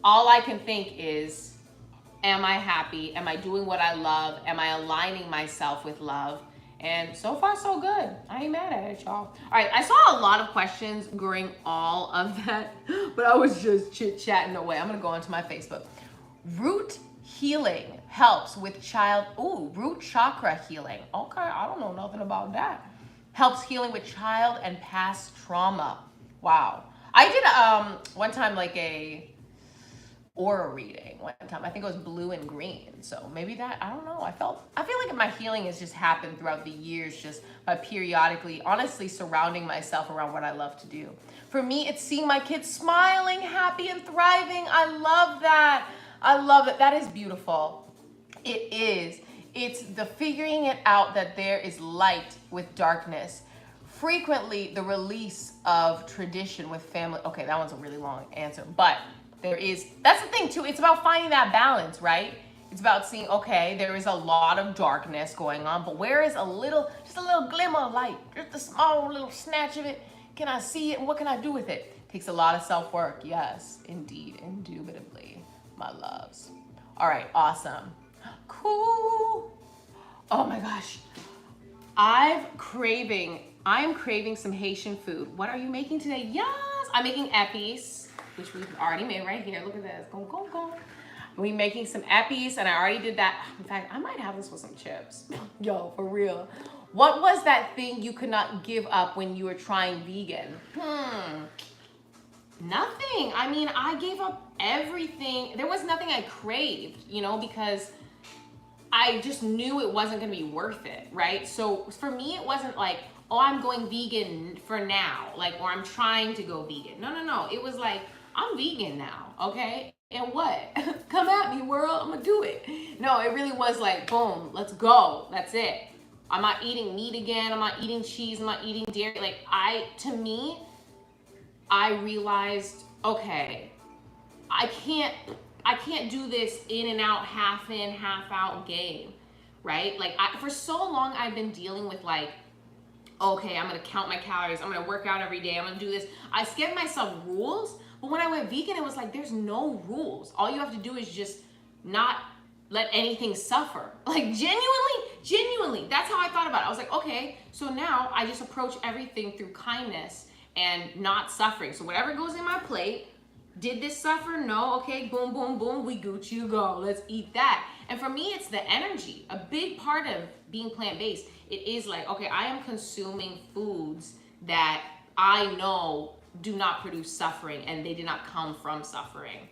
All I can think is, am I happy? Am I doing what I love? Am I aligning myself with love? And so far, so good. I ain't mad at it, y'all. All right, I saw a lot of questions during all of that, but I was just chit-chatting away. I'm gonna go onto my Facebook. Root healing helps with root chakra healing. Okay, I don't know nothing about that. Helps healing with child and past trauma. Wow. I did one time like a aura reading one time. I think it was blue and green. So maybe that, I don't know. I feel like my healing has just happened throughout the years, just by periodically, honestly, surrounding myself around what I love to do. For me, it's seeing my kids smiling, happy and thriving. I love that. I love it. That is beautiful. It is. It's the figuring it out that there is light with darkness. Frequently, the release of tradition with family. Okay, that one's a really long answer, but that's the thing too. It's about finding that balance, right? It's about seeing, okay, there is a lot of darkness going on, but where is just a little glimmer of light, just a small little snatch of it? Can I see it? And what can I do with it? Takes a lot of self-work. Yes, indeed, indubitably, my loves. All right, awesome. Cool. Oh my gosh. I'm craving some Haitian food. What are you making today? Yes, I'm making epis, which we've already made right here. Look at this. Go, go, go. We're making some epis, and I already did that. In fact, I might have this with some chips. Yo, for real. What was that thing you could not give up when you were trying vegan? Nothing. I mean, I gave up everything. There was nothing I craved, you know, because I just knew it wasn't going to be worth it, right? So for me, it wasn't like, oh, I'm going vegan for now, like, or I'm trying to go vegan. No. It was like, I'm vegan now, okay? And what? Come at me, world. I'm gonna do it. No, it really was like, boom, let's go. That's it. I'm not eating meat again. I'm not eating cheese. I'm not eating dairy. Like, to me, I realized, okay, I can't do this in and out, half in, half out game, right? Like, for so long, I've been dealing with like, okay, I'm gonna count my calories. I'm gonna work out every day. I'm gonna do this. I gave myself rules. But when I went vegan, it was like, there's no rules. All you have to do is just not let anything suffer. Like, genuinely, that's how I thought about it. I was like, okay, so now I just approach everything through kindness and not suffering. So whatever goes in my plate, did this suffer? No. Okay, boom, boom, boom, we Gucci go. Let's eat that. And for me, it's the energy. A big part of being plant-based, it is like, okay, I am consuming foods that I know do not produce suffering, and they did not come from suffering,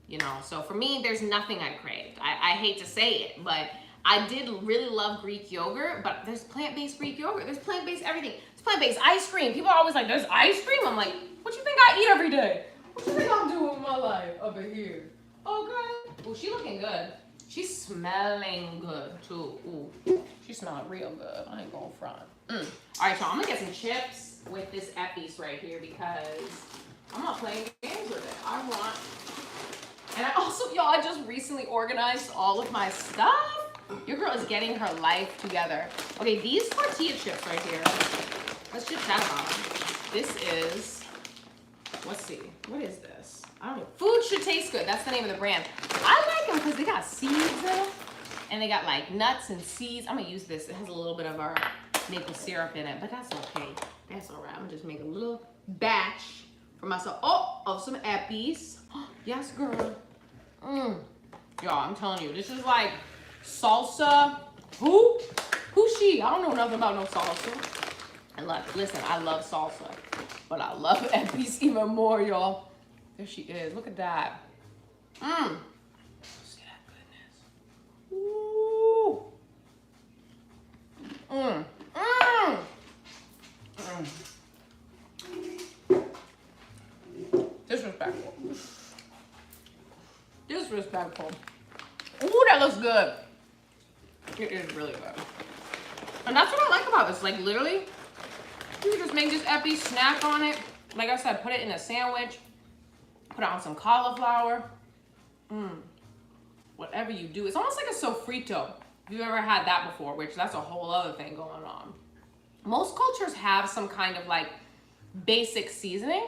you know. So for me, there's nothing I craved. I hate to say it, but I did really love Greek yogurt. But there's plant-based Greek yogurt, there's plant-based everything, there's plant-based ice cream. People are always like, there's ice cream. I'm like, what you think I eat every day? What you think I'm doing with my life over here? Okay. Oh, she looking good. She's smelling good too. Ooh, she's smelling real good. I ain't gonna front. All right, y'all, I'm gonna get some chips with this epis right here, because I'm not playing games with it. And I also, y'all, I just recently organized all of my stuff. Your girl is getting her life together. Okay, these tortilla chips right here, let's just chat about them. This is, let's see, what is this? I don't know. Food Should Taste Good. That's the name of the brand. I like them because they got seeds in them, and they got like nuts and seeds. I'm gonna use this. It has a little bit of our maple syrup in it, but that's okay. That's all right. I'm gonna just make a little batch for myself. Oh, of some epis. Yes, girl. Y'all, I'm telling you, this is like salsa. Who's she? I don't know nothing about no salsa. And listen, I love salsa, but I love epis even more, y'all. There she is. Look at that. See that goodness. Mm. Mm. Mm. Disrespectful. Disrespectful. Ooh, that looks good. It is really good. And that's what I like about this. Like, literally, you can just make this epi, snack on it. Like I said, put it in a sandwich. Put it on some cauliflower. Whatever you do. It's almost like a sofrito. If you've ever had that before, which that's a whole other thing going on. Most cultures have some kind of like basic seasoning.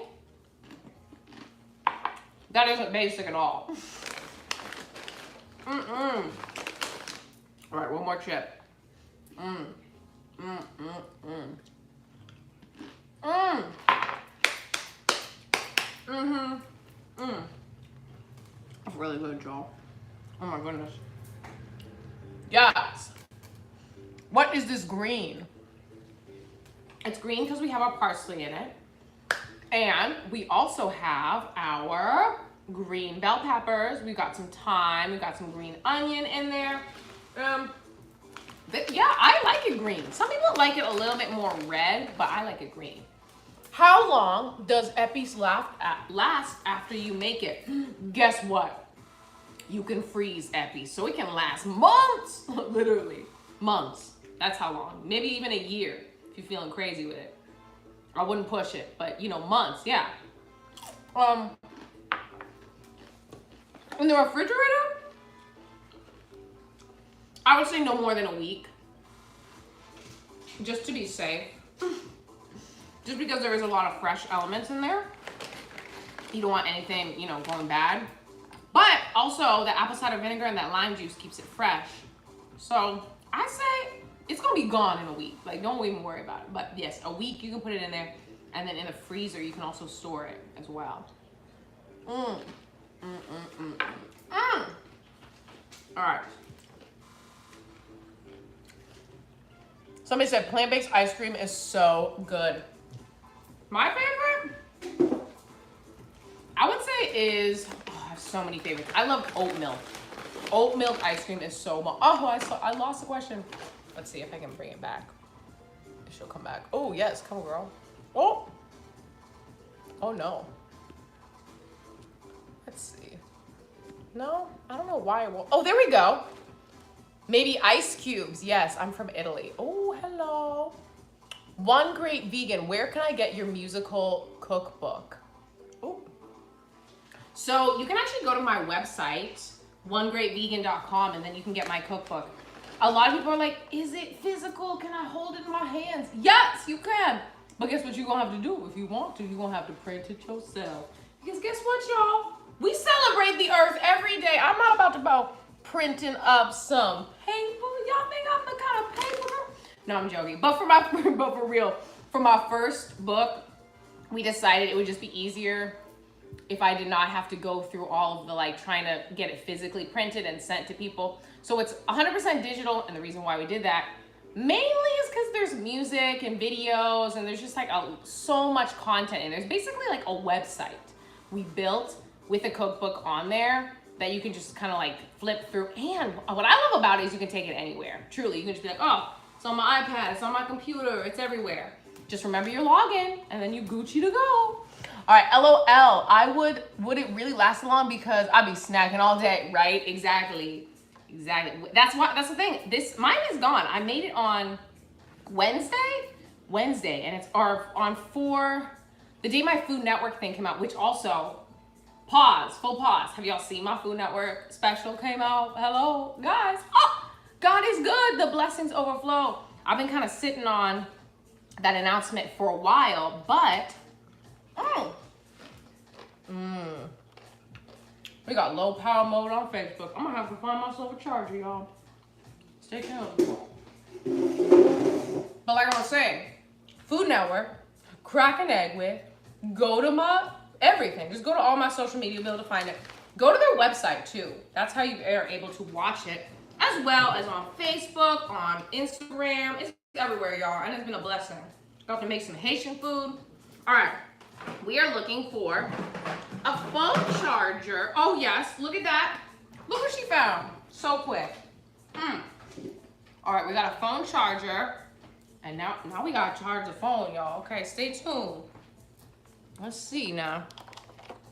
That isn't basic at all. All right, one more chip. That's really good, Joel. Oh my goodness. Yes. What is this green? It's green because we have our parsley in it. And we also have our green bell peppers. We got some thyme. We got some green onion in there. Yeah, I like it green. Some people like it a little bit more red, but I like it green. How long does Epis last after you make it? Guess what? You can freeze Epis, so it can last months. Literally, months. That's how long. Maybe even a year if you're feeling crazy with it. I wouldn't push it, but you know, months, yeah. In the refrigerator, I would say no more than a week, just to be safe. Just because there is a lot of fresh elements in there. You don't want anything, you know, going bad. But also the apple cider vinegar and that lime juice keeps it fresh. So I say it's gonna be gone in a week. Like, don't even worry about it. But yes, a week you can put it in there, and then in the freezer you can also store it as well. All right. Somebody said plant-based ice cream is so good. My favorite, I would say is, oh, I have so many favorites. I love oat milk. Oat milk ice cream is so much. Oh, I lost the question. Let's see if I can bring it back. She'll come back. Oh, yes, come on, girl. Oh. Oh, no. Let's see. No, I don't know why it won't. Oh, there we go. Maybe ice cubes. Yes, I'm from Italy. Oh, hello. One Great Vegan. Where can I get your musical cookbook? Oh. So you can actually go to my website, onegreatvegan.com, and then you can get my cookbook. A lot of people are like, is it physical? Can I hold it in my hands? Yes, you can. But guess what you're going to have to do? If you want to, you're going to have to print it yourself. Because guess what, y'all? We celebrate the earth every day. I'm not about to go printing up some paper. Y'all think I'm the kind of paper? No, I'm joking. But for real, for my first book, we decided it would just be easier if I did not have to go through all of the like trying to get it physically printed and sent to people. So it's 100% digital, and the reason why we did that mainly is because there's music and videos, and there's just like so much content, and there's basically like a website we built with a cookbook on there that you can just kind of like flip through. And what I love about it is you can take it anywhere. Truly, you can just be like, oh, it's on my iPad, it's on my computer, it's everywhere. Just remember your login, and then you Gucci to go. All right, LOL. Would it really last long? Because I'd be snacking all day, right? Exactly. That's the thing. Mine is gone. I made it on Wednesday, and it's on the day my Food Network thing came out, which also, full pause. Have y'all seen my Food Network special came out? Hello, guys. Oh, God is good. The blessings overflow. I've been kind of sitting on that announcement for a while, but we got low power mode on Facebook. I'm gonna have to find myself a charger, y'all. Stay tuned. But like I was saying, Food Network, crack an egg with, go to my everything. Just go to all my social media, you'll be able to find it. Go to their website too. That's how you are able to watch it, as well as on Facebook, on Instagram. It's everywhere, y'all, and it's been a blessing. Got to make some Haitian food. All right, we are looking for a phone charger. Oh yes, look at that. Look what she found, so quick. All right, we got a phone charger. And now we gotta charge the phone, y'all. Okay, stay tuned. Let's see now.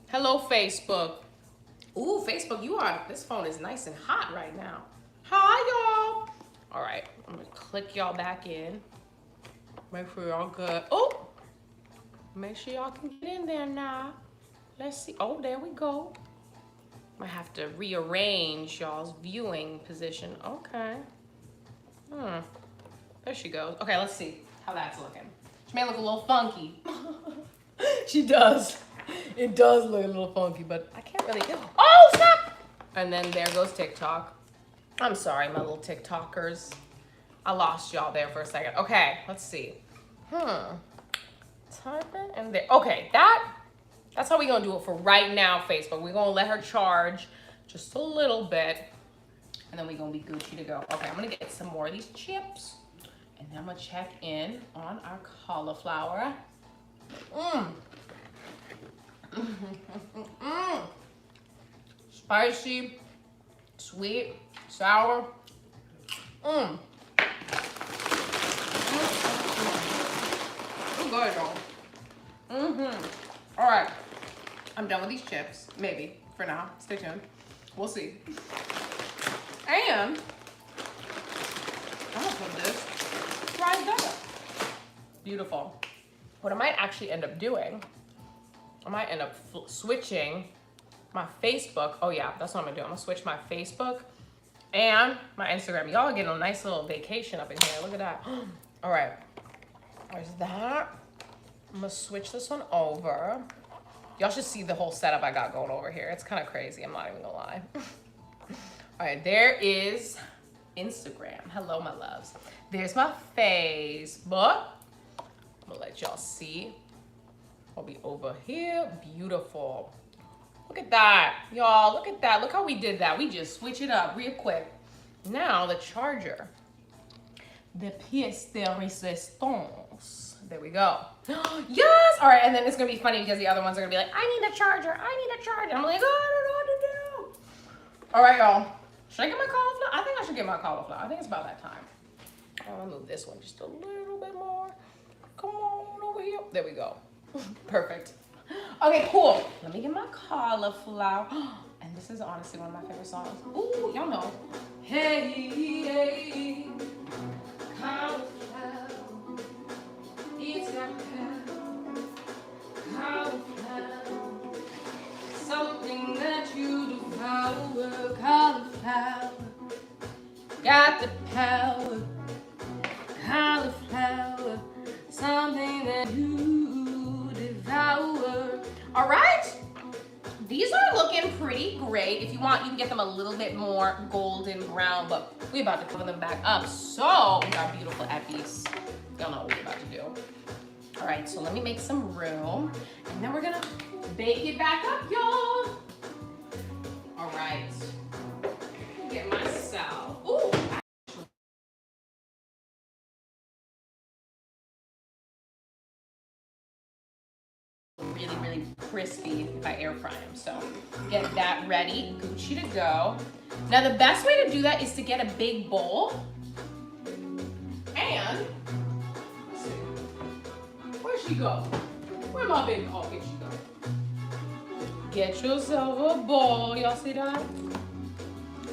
Hello, Facebook. Ooh, Facebook, this phone is nice and hot right now. Hi, y'all. All right, I'm gonna click y'all back in. Make sure y'all good. Oh, make sure y'all can get in there now. Let's see. Oh, there we go. I have to rearrange y'all's viewing position. Okay. There she goes. Okay, let's see how that's looking. She may look a little funky. She does. It does look a little funky, but I can't really. Oh, snap! And then there goes TikTok. I'm sorry, my little TikTokers. I lost y'all there for a second. Okay, let's see. Type it in there. Okay, that's how we're gonna do it for right now, Facebook. We're gonna let her charge just a little bit, and then we're gonna be Gucci to go. Okay, I'm gonna get some more of these chips, and then I'm gonna check in on our cauliflower. Spicy, sweet, sour. Good, y'all. All right, I'm done with these chips. Maybe for now. Stay tuned. We'll see. And I'm gonna put this right there. Beautiful. What I might actually end up doing, I might end up switching my Facebook. Oh yeah, that's what I'm gonna do. I'm gonna switch my Facebook and my Instagram. Y'all are getting a nice little vacation up in here. Look at that. All right, there's that. I'm gonna switch this one over. Y'all should see the whole setup I got going over here. It's kind of crazy, I'm not even gonna lie. All right, there is Instagram. Hello, my loves. There's my Facebook. I'm gonna let y'all see. I'll be over here. Beautiful. Look at that, y'all. Look at that. Look how we did that. We just switch it up real quick. Now the charger. The pièce de résistance. There we go. Yes! All right, and then it's gonna be funny because the other ones are gonna be like, I need a charger, I need a charger. I'm like, oh, I don't know what to do. All right, y'all. Should I get my cauliflower? I think I should get my cauliflower. I think it's about that time. I'll move this one just a little bit more. Come on over here. There we go. Perfect. Okay, cool. Let me get my cauliflower. And this is honestly one of my favorite songs. Ooh, y'all know. Hey, hey, cauliflower. It's got cauliflower, something that you devour. Cauliflower, got the power. Cauliflower, something that you devour. All right, these are looking pretty great. If you want, you can get them a little bit more golden brown, but we're about to cover them back up. So we got beautiful epis. Y'all know what we're about to do. All right, so let me make some room, and then we're gonna bake it back up, y'all. All right, get myself. Ooh. Really, really crispy if I air fry them. So get that ready, Gucci to go. Now the best way to do that is to get a big bowl and where'd she go? Where my big, oh, here she go. Get yourself a bowl, y'all see that?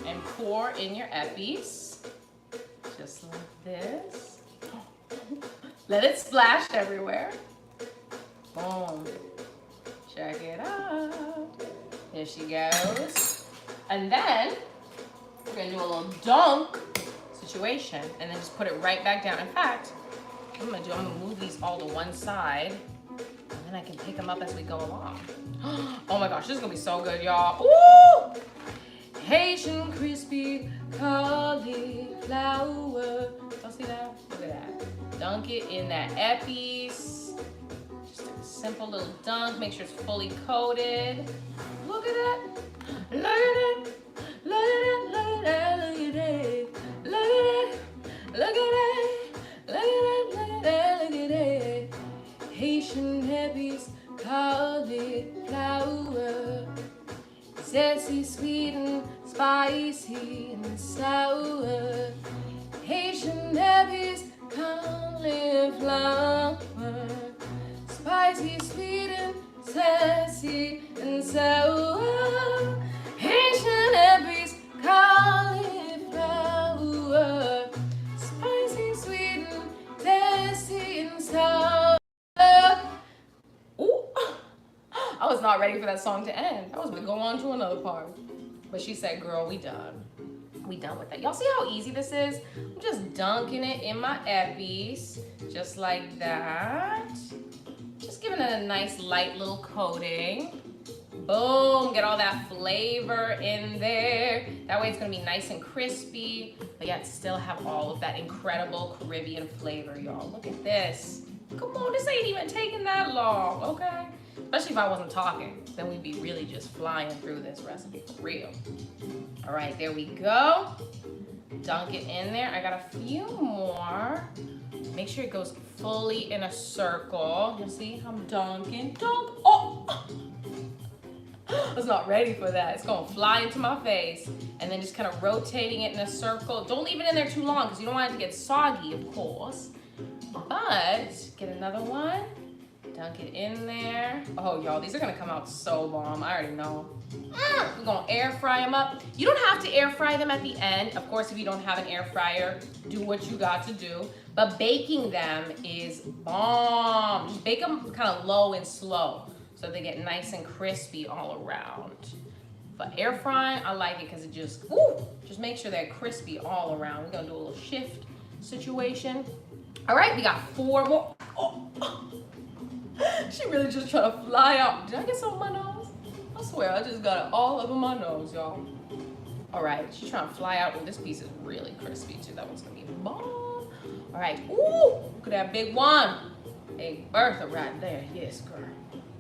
And pour in your epis, just like this. Let it splash everywhere. Boom. Check it out. There she goes. And then we're gonna do a little dunk situation and then just put it right back down. In fact, I'm gonna move these all to one side and then I can pick them up as we go along. Oh my gosh, this is gonna be so good, y'all. Ooh! Haitian crispy cauliflower. Y'all see that? Look at that. Dunk it in that epis. Just a simple little dunk. Make sure it's fully coated. Look at that. Look at it. Look at it. Look at it. Look at it. Look at it. Look at it. Look at it. Look at it. Look at it. Haitian Epis Cauliflower. Zesty, sweet and spicy and sour. Haitian Epis cauliflower, spicy, sweet, and sassy, and sour. Haitian Epis Cauliflower, spicy, sweet, and sassy, and sour. Ooh, I was not ready for that song to end. I was gonna go on to another part, but she said, "Girl, we done." We done with that. Y'all see how easy this is? I'm just dunking it in my epis, just like that. Just giving it a nice light little coating. Boom, get all that flavor in there. That way it's gonna be nice and crispy, but yet still have all of that incredible Caribbean flavor, y'all. Look at this. Come on, this ain't even taking that long, okay? Especially if I wasn't talking, then we'd be really just flying through this recipe for real. All right, there we go. Dunk it in there. I got a few more. Make sure it goes fully in a circle. You'll see I'm dunking. Dunk. Oh! I was not ready for that. It's gonna fly into my face. And then just kind of rotating it in a circle. Don't leave it in there too long because you don't want it to get soggy, of course. But get another one. Dunk it in there. Oh, y'all, these are gonna come out so bomb. I already know. We're gonna air fry them up. You don't have to air fry them at the end. Of course, if you don't have an air fryer, do what you got to do. But baking them is bomb. Just bake them kind of low and slow so they get nice and crispy all around. But air frying, I like it because it just make sure they're crispy all around. We're gonna do a little shift situation. All right, we got 4 more. Oh. She really just trying to fly out. Did I get some on my nose? I swear, I just got it all over my nose, y'all. All right, she's trying to fly out. Oh, this piece is really crispy too. That one's gonna be bomb. All right, ooh, look at that big one. Big Bertha right there. Yes, girl.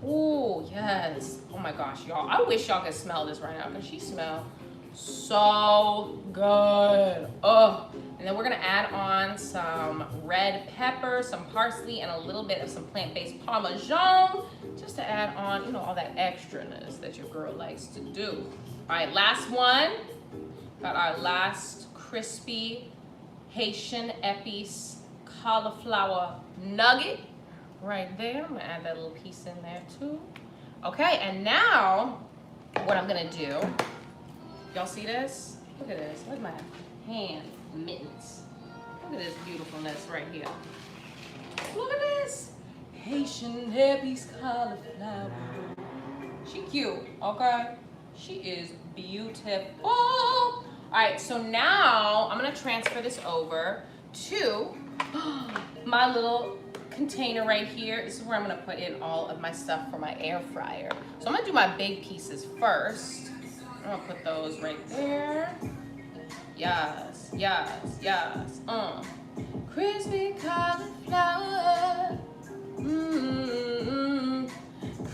Ooh, yes. Oh my gosh, y'all. I wish y'all could smell this right now because she smells so good. Oh, and then we're gonna add on some red pepper, some parsley, and a little bit of some plant-based Parmesan, just to add on, you know, all that extraness that your girl likes to do. All right, last one. Got our last crispy Haitian Epis cauliflower nugget right there. I'm gonna add that little piece in there too. Okay, and now what I'm gonna do, y'all see this? Look at this, look at my hand mittens. Look at this beautifulness right here. Look at this. Haitian Epis Cauliflower. She cute, okay? She is beautiful. All right, so now I'm gonna transfer this over to my little container right here. This is where I'm gonna put in all of my stuff for my air fryer. So I'm gonna do my big pieces first. I'm gonna put those right there. Yes, yes, yes. Crispy cauliflower. Mmm.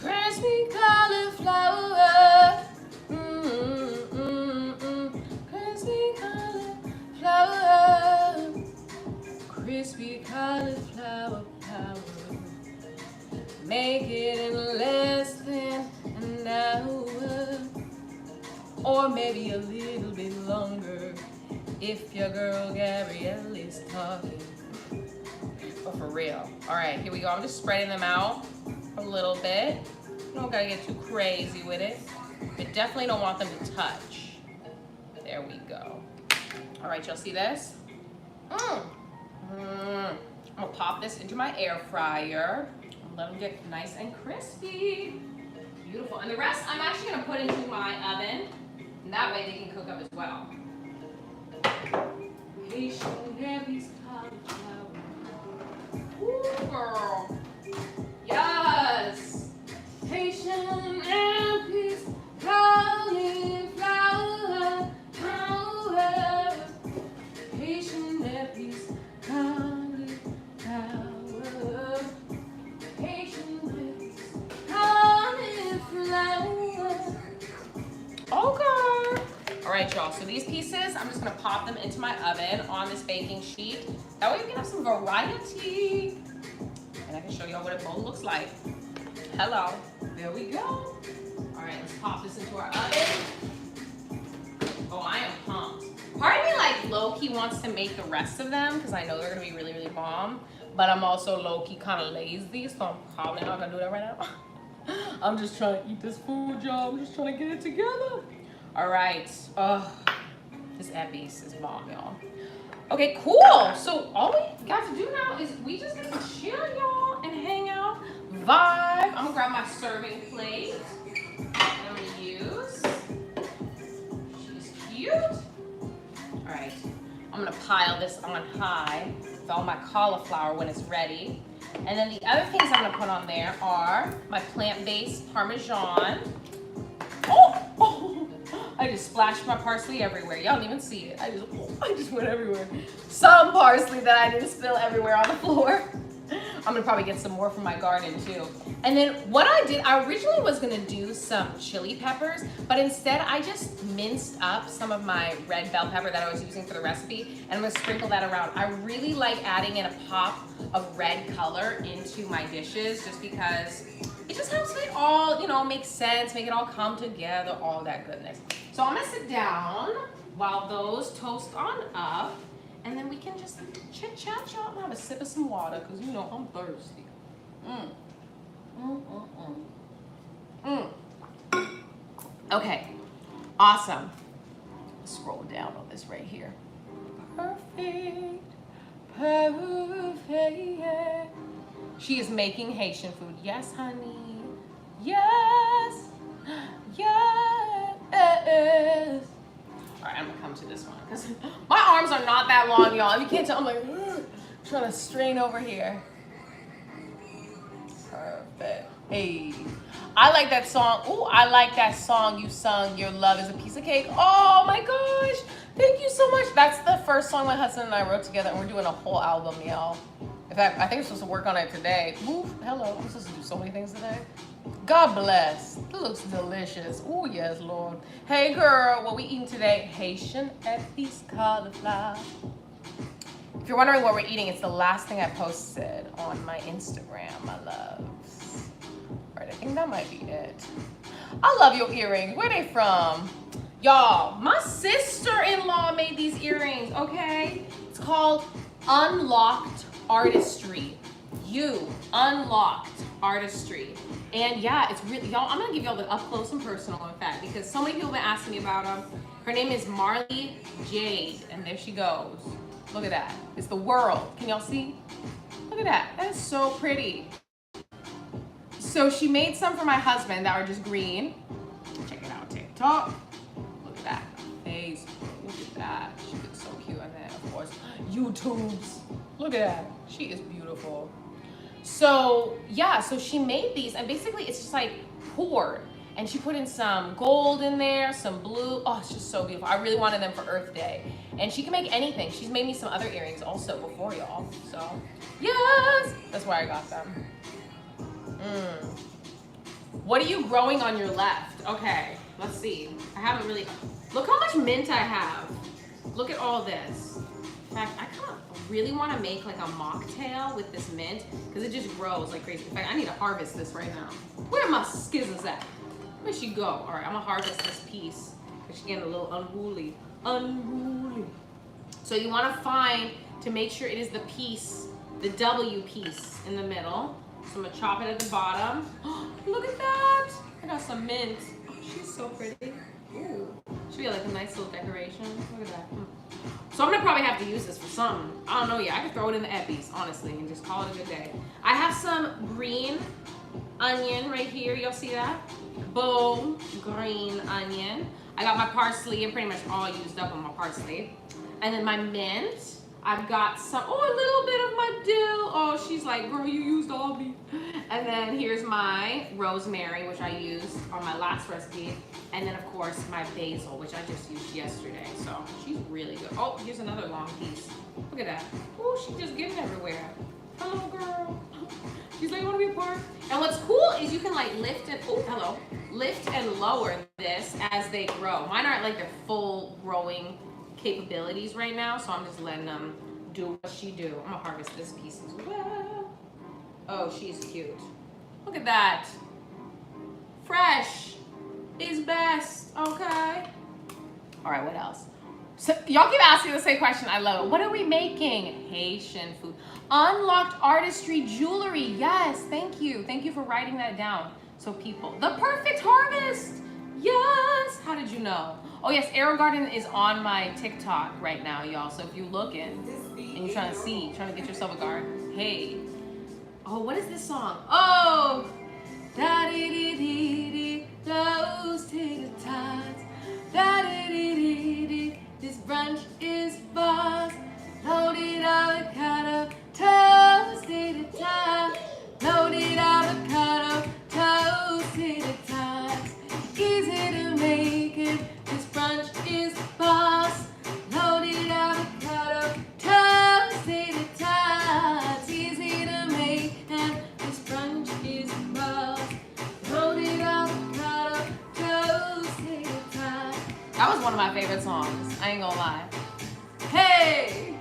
Crispy cauliflower. Mmm. Crispy cauliflower. Crispy cauliflower power. Make it in less than an hour. Or maybe a little bit longer if your girl Gabrielle is talking. But for real. All right, here we go. I'm just spreading them out a little bit. You don't gotta get too crazy with it. But definitely don't want them to touch. There we go. All right, y'all see this? I'm gonna pop this into my air fryer and let them get nice and crispy. Beautiful. And the rest I'm actually gonna put into my oven. And that way they can cook up as well. Haitian Epis Cauliflower. Ooh, girl. Yes. Haitian Epis Cauliflower. Power. Haitian Epis Cauliflower. Haitian Epis Cauliflower. Okay. All right, y'all, so these pieces, I'm just gonna pop them into my oven on this baking sheet. That way we can have some variety. And I can show y'all what a bowl looks like. Hello, there we go. All right, let's pop this into our oven. Oh, I am pumped. Part of me like low-key wants to make the rest of them because I know they're gonna be really, really bomb. But I'm also low-key kind of lazy, so I'm probably not gonna do that right now. I'm just trying to eat this food, y'all. I'm just trying to get it together. All right. This Epis is bomb, y'all. Okay, cool. So all we got to do now is we just get to chill, y'all, and hang out, vibe. I'm gonna grab my serving plate. I'm gonna use. She's cute. All right. I'm gonna pile this on high with all my cauliflower when it's ready. And then the other things I'm gonna put on there are my plant-based Parmesan. Oh, I just splashed my parsley everywhere. Y'all didn't even see it. I just went everywhere. Some parsley that I didn't spill everywhere on the floor. I'm gonna probably get some more from my garden too. And then what I did, I originally was gonna do some chili peppers, but instead I just minced up some of my red bell pepper that I was using for the recipe, and I'm gonna sprinkle that around. I really like adding in a pop of red color into my dishes just because it just helps it all, you know, make sense, make it all come together, all that goodness. So I'm gonna sit down while those toast on up, and then we can just chit chat, y'all. I'm gonna have a sip of some water because you know I'm thirsty. Okay, awesome. Scroll down on this right here. Perfect, perfect. She is making Haitian food. Yes, honey. Yes, yes. All right, I'm gonna come to this one because my arms are not that long, y'all. If you can't tell, I'm like trying to strain over here. Perfect. Hey, I like that song. Ooh, I like that song you sung. Your love is a piece of cake. Oh my gosh, thank you so much. That's the first song my husband and I wrote together, and we're doing a whole album, y'all. In fact, I think we're supposed to work on it today. Ooh, hello, I'm supposed to do so many things today. God bless. It looks delicious. Oh yes, Lord. Hey girl, what we eating today? Haitian Epis Cauliflower. If you're wondering what we're eating, it's the last thing I posted on my Instagram, my loves. All right, I think that might be it. I love your earrings. Where they from? Y'all, my sister-in-law made these earrings, okay? It's called Unlocked Artistry. Unlocked Artistry. And yeah, it's really, y'all, I'm gonna give y'all the up close and personal, in fact, because so many people have been asking me about them. Her name is Marley Jade, and there she goes. Look at that. It's the world. Can y'all see? Look at that. That is so pretty. So she made some for my husband that are just green. Check it out, TikTok. Look at that. Face. Look at that. She looks so cute. And then, of course, YouTube's. Look at that. She is beautiful. So yeah, so she made these, and basically it's just like poured, and she put in some gold in there, some blue. Oh, it's just so beautiful. I really wanted them for Earth Day, and she can make anything. She's made me some other earrings also before, y'all. So yes, that's why I got them. What are you growing on your left? Okay, let's see. I haven't really. Look how much mint I have. Look at all this. In fact, I kind of really want to make like a mocktail with this mint because it just grows like crazy. In fact, I need to harvest this right now. Where are my skizzles at? Where'd she go? All right, I'm gonna harvest this piece because she's getting a little unruly. Unruly. So you want to find, to make sure it is the piece, the W piece in the middle. So I'm gonna chop it at the bottom. Look at that! I got some mint. Oh, she's so pretty. Ooh. Should be like a nice little decoration. Look at that. So I'm gonna probably have to use this for something. I don't know yet. I could throw it in the Epis, honestly, and just call it a good day. I have some green onion right here. Y'all see that? Boom, green onion. I got my parsley. I'm pretty much all used up on my parsley. And then my mint. I've got some, a little bit of my dill. Oh, she's like, girl, you used all of me. And then here's my rosemary, which I used on my last recipe. And then, of course, my basil, which I just used yesterday. So she's really good. Oh, here's another long piece. Look at that. Oh, she's just getting everywhere. Hello, girl. She's like, you want to be a part? And what's cool is you can like lift and lower this as they grow. Mine aren't like their full growing capabilities right now, so I'm just letting them do what she do. I'm gonna harvest this piece as well. Oh, she's cute. Look at that. Fresh is best, okay? All right, what else? So y'all keep asking the same question. I love it. What are we making? Haitian food. Unlocked artistry jewelry. Yes, thank you. Thank you for writing that down. So people, the perfect harvest. Yes. How did you know? Oh yes, Arrow Garden is on my TikTok right now, y'all. So if you looking and you're trying to get yourself a garden, hey. Oh, what is this song? Oh, da dee dee dee dee, those tater tots. Da dee dee dee dee, this brunch is boss. Loaded avocado, toasted tots. Loaded avocado, toasted tots. Easy to make it, this brunch is boss. Loaded avocado, toasted tots. Easy to make and this brunch is boss. Loaded avocado, toasted tots. That was one of my favorite songs, I ain't gonna lie. Hey!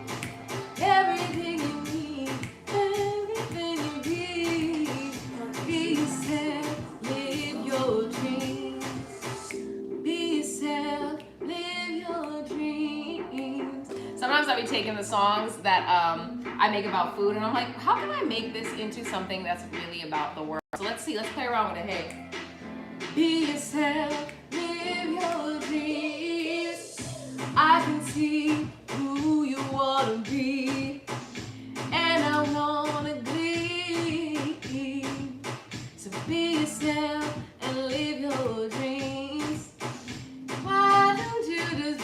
Everything you need, everything you need. Be yourself, live your dreams. Be yourself, live your dreams. Sometimes I'll be taking the songs that I make about food and I'm like, how can I make this into something that's really about the world? So let's see, let's play around with it. Hey. Be yourself, live your dreams. I can see who you wanna be, and I wanna glean. So be yourself and live your dreams. Why don't you just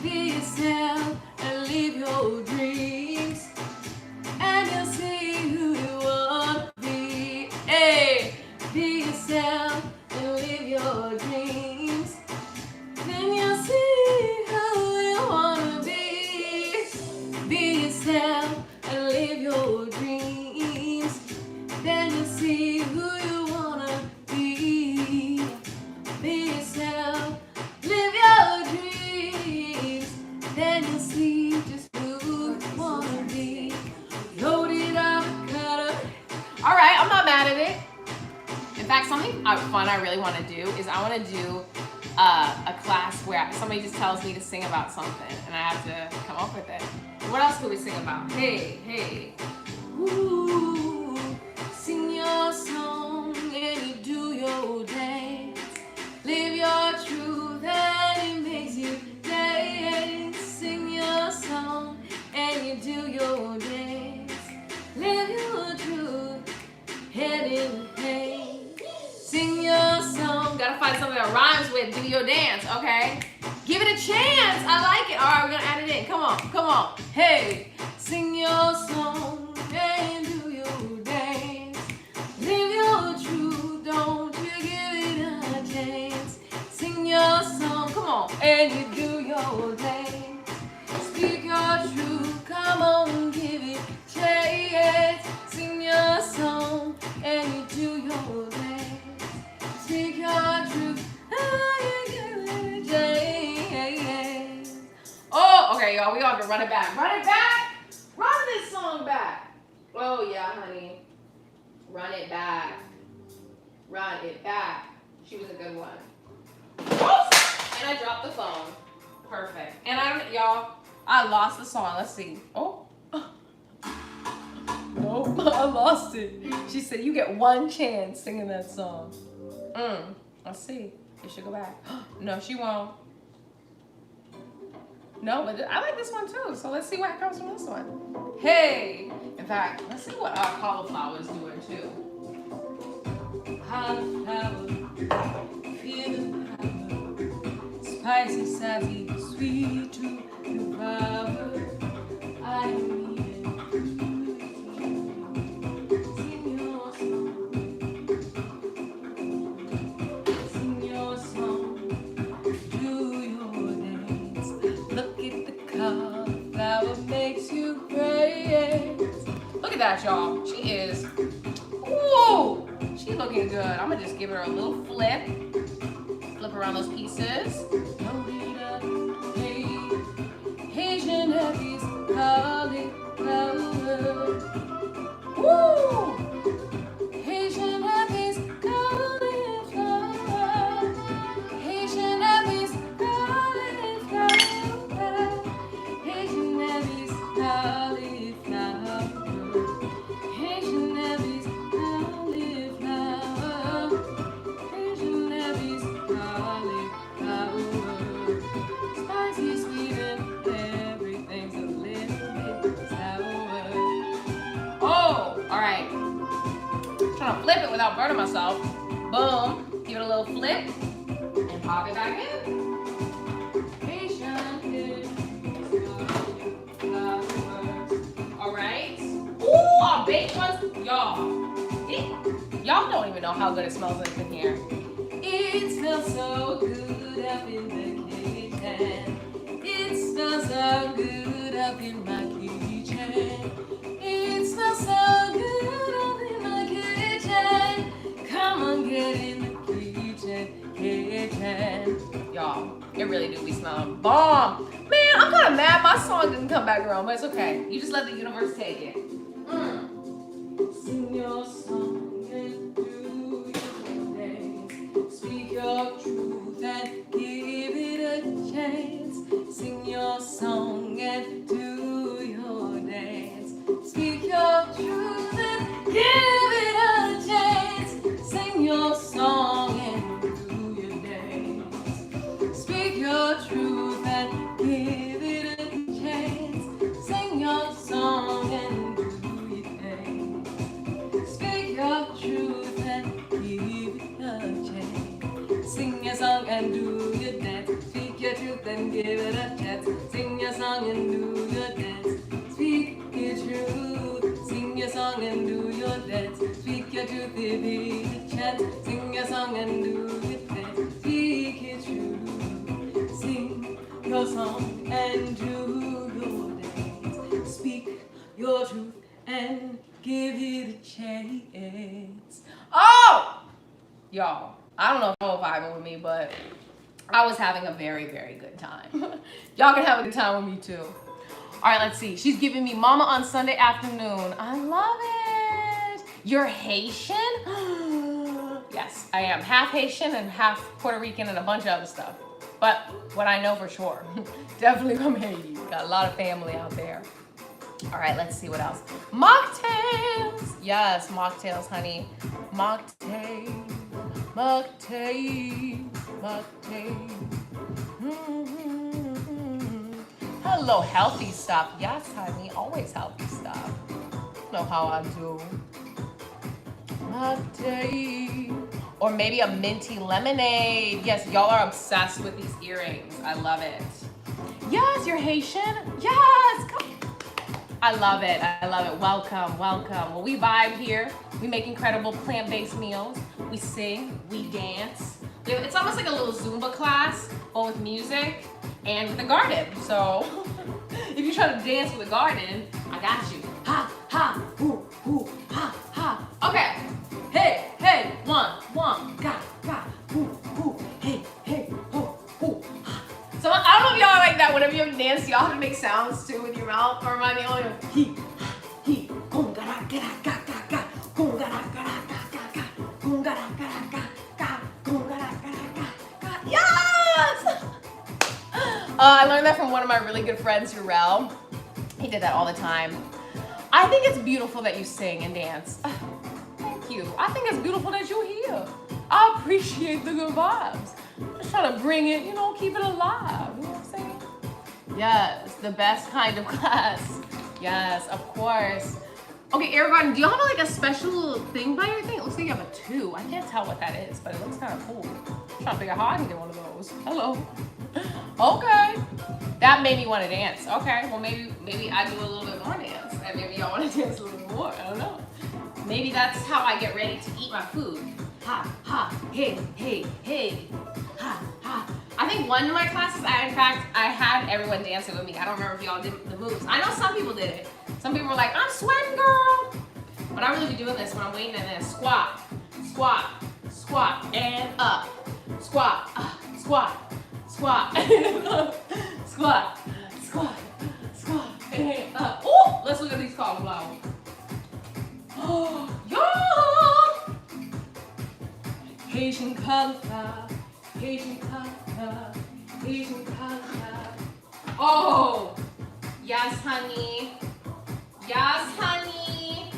be yourself and live your dreams, and you'll see who you wanna be. Hey, be yourself and live your dreams. Then you'll see who you wanna be. Be yourself and live your dreams. Then you'll see who you wanna be. Be yourself, live your dreams. Then you'll see just who you wanna be. Loaded avocado. All right, I'm not mad at it. In fact, something fun I really want to do is I want to do a class where somebody just tells me to sing about something and I have to come up with it. What else could we sing about? Hey, hey. Ooh, sing your song and you do your dance. Live your truth and it makes you dance. Sing your song and you do your dance. Live your truth, head in hand. Sing your song. Gotta find something that rhymes with do your dance, okay? Give it a chance. I like it. All right, we're gonna add it in. Come on, come on. Hey, sing your song and do your dance. Live your truth, don't you give it a chance. Sing your song, come on, and you do your dance. Speak your truth, come on, give it a chance. Sing your song and you do your dance. Speak your truth. Oh, okay, y'all. We gonna have to run it back. Run it back. Run this song back. Oh yeah, honey. Run it back. Run it back. She was a good one. Oops! And I dropped the phone. Perfect. And y'all, I lost the song. Let's see. Oh. Nope, I lost it. She said you get one chance singing that song. Let's see. It should go back. No, she won't. No, but I like this one too. So let's see what comes from this one. Hey! In fact, let's see what our cauliflower is doing too. Cauliflower, feel the power. Spicy, sassy, sweet to devour. I need it. Look at that, y'all. She is, ooh, she looking good. I'm gonna just give her a little flip. Flip around those pieces. Haitian Epis Cauliflower. Woo! Haitian Epis Cauliflower. Haitian Epis trying to flip it without burning myself. Boom. Give it a little flip and pop it back in. All right. Ooh, our baked ones, y'all. Y'all don't even know how good it smells like in here. It smells so good up in the kitchen. It smells so good up in my kitchen. It smells so good up in my kitchen. Come on, get in the kitchen. Y'all, it really do be smelling bomb. Man, I'm kind of mad my song didn't come back around, but it's okay. You just let the universe take it. Sing your song and do your dance. Speak your truth and give it a chance. Sing your song and do your dance. Speak your truth and give it a chance. Sing your song and do your dance. Speak your truth and give it a chance. Sing your song and do your dance. Speak your truth and give it a chance. Sing your song and do your dance. Speak your truth and give it a chance. Sing your song and do your dance. Speak your truth. Sing your song and do your dance. Speak your truth, give it a chance. Sing your song and do your dance. Speak your truth. Sing your song and do your dance. Speak your truth and give it a chance. Oh! Y'all, I don't know if y'all vibing with me, but I was having a very, very good time. Y'all can have a good time with me too. All right, let's see. She's giving me Mama on Sunday afternoon. I love it. You're Haitian? Yes, I am. Half Haitian and half Puerto Rican and a bunch of other stuff. But what I know for sure, definitely from Haiti. Got a lot of family out there. All right, let's see what else. Mocktails. Yes, mocktails, honey. Mocktail, mocktail, mocktail. Hello, healthy stuff. Yes, honey, always healthy stuff. You know how I do. Mocktail. Or maybe a minty lemonade. Yes, y'all are obsessed with these earrings. I love it. Yes, you're Haitian. Yes, come. I love it. I love it. Welcome, welcome. Well, we vibe here. We make incredible plant-based meals. We sing, we dance. It's almost like a little Zumba class, but with music and with a garden. So if you're trying to dance with a garden, I got you. Ha, ha, ooh, ooh, ha, ha. Okay. Hey, hey, one, ga, ooh, ooh, hey, hey, oh, ooh, ha. So I don't know if y'all like that. Whenever you dance, y'all have to make sounds too with your mouth. Or remind me only of he, gong ga ga ga ga ga, gong ga ga ga ga ga, gong ga ga ga ga, gong ga ga ga ga. Yes! I learned that from one of my really good friends, Urel. He did that all the time. I think it's beautiful that you sing and dance. Thank you. I think it's beautiful that you're here. I appreciate the good vibes. Just trying to bring it, you know, keep it alive. You know what I'm saying? Yes, the best kind of class. Yes, of course. Okay, Aragon, do you have like a special thing by your thing? It looks like you have a 2. I can't tell what that is, but it looks kind of cool. I'm trying to figure out how I can get one of those. Hello. Okay. That made me want to dance. Okay, well maybe I do a little bit more dance. And maybe y'all want to dance a little bit more. I don't know. Maybe that's how I get ready to eat my food. Ha, ha, hey, hey, hey. Ha, ha. I think one of my classes, I had everyone dancing with me. I don't remember if y'all did the moves. I know some people did it. Some people were like, I'm sweating, girl. But I really be doing this when I'm waiting and then squat, squat, squat, and up. Squat, squat, squat, squat, squat, squat, and up. Ooh, let's look at these cauliflowers. Oh, yeah! Haitian cauliflower, Haitian cauliflower, Haitian cauliflower. Oh, yes, honey. Yes, honey.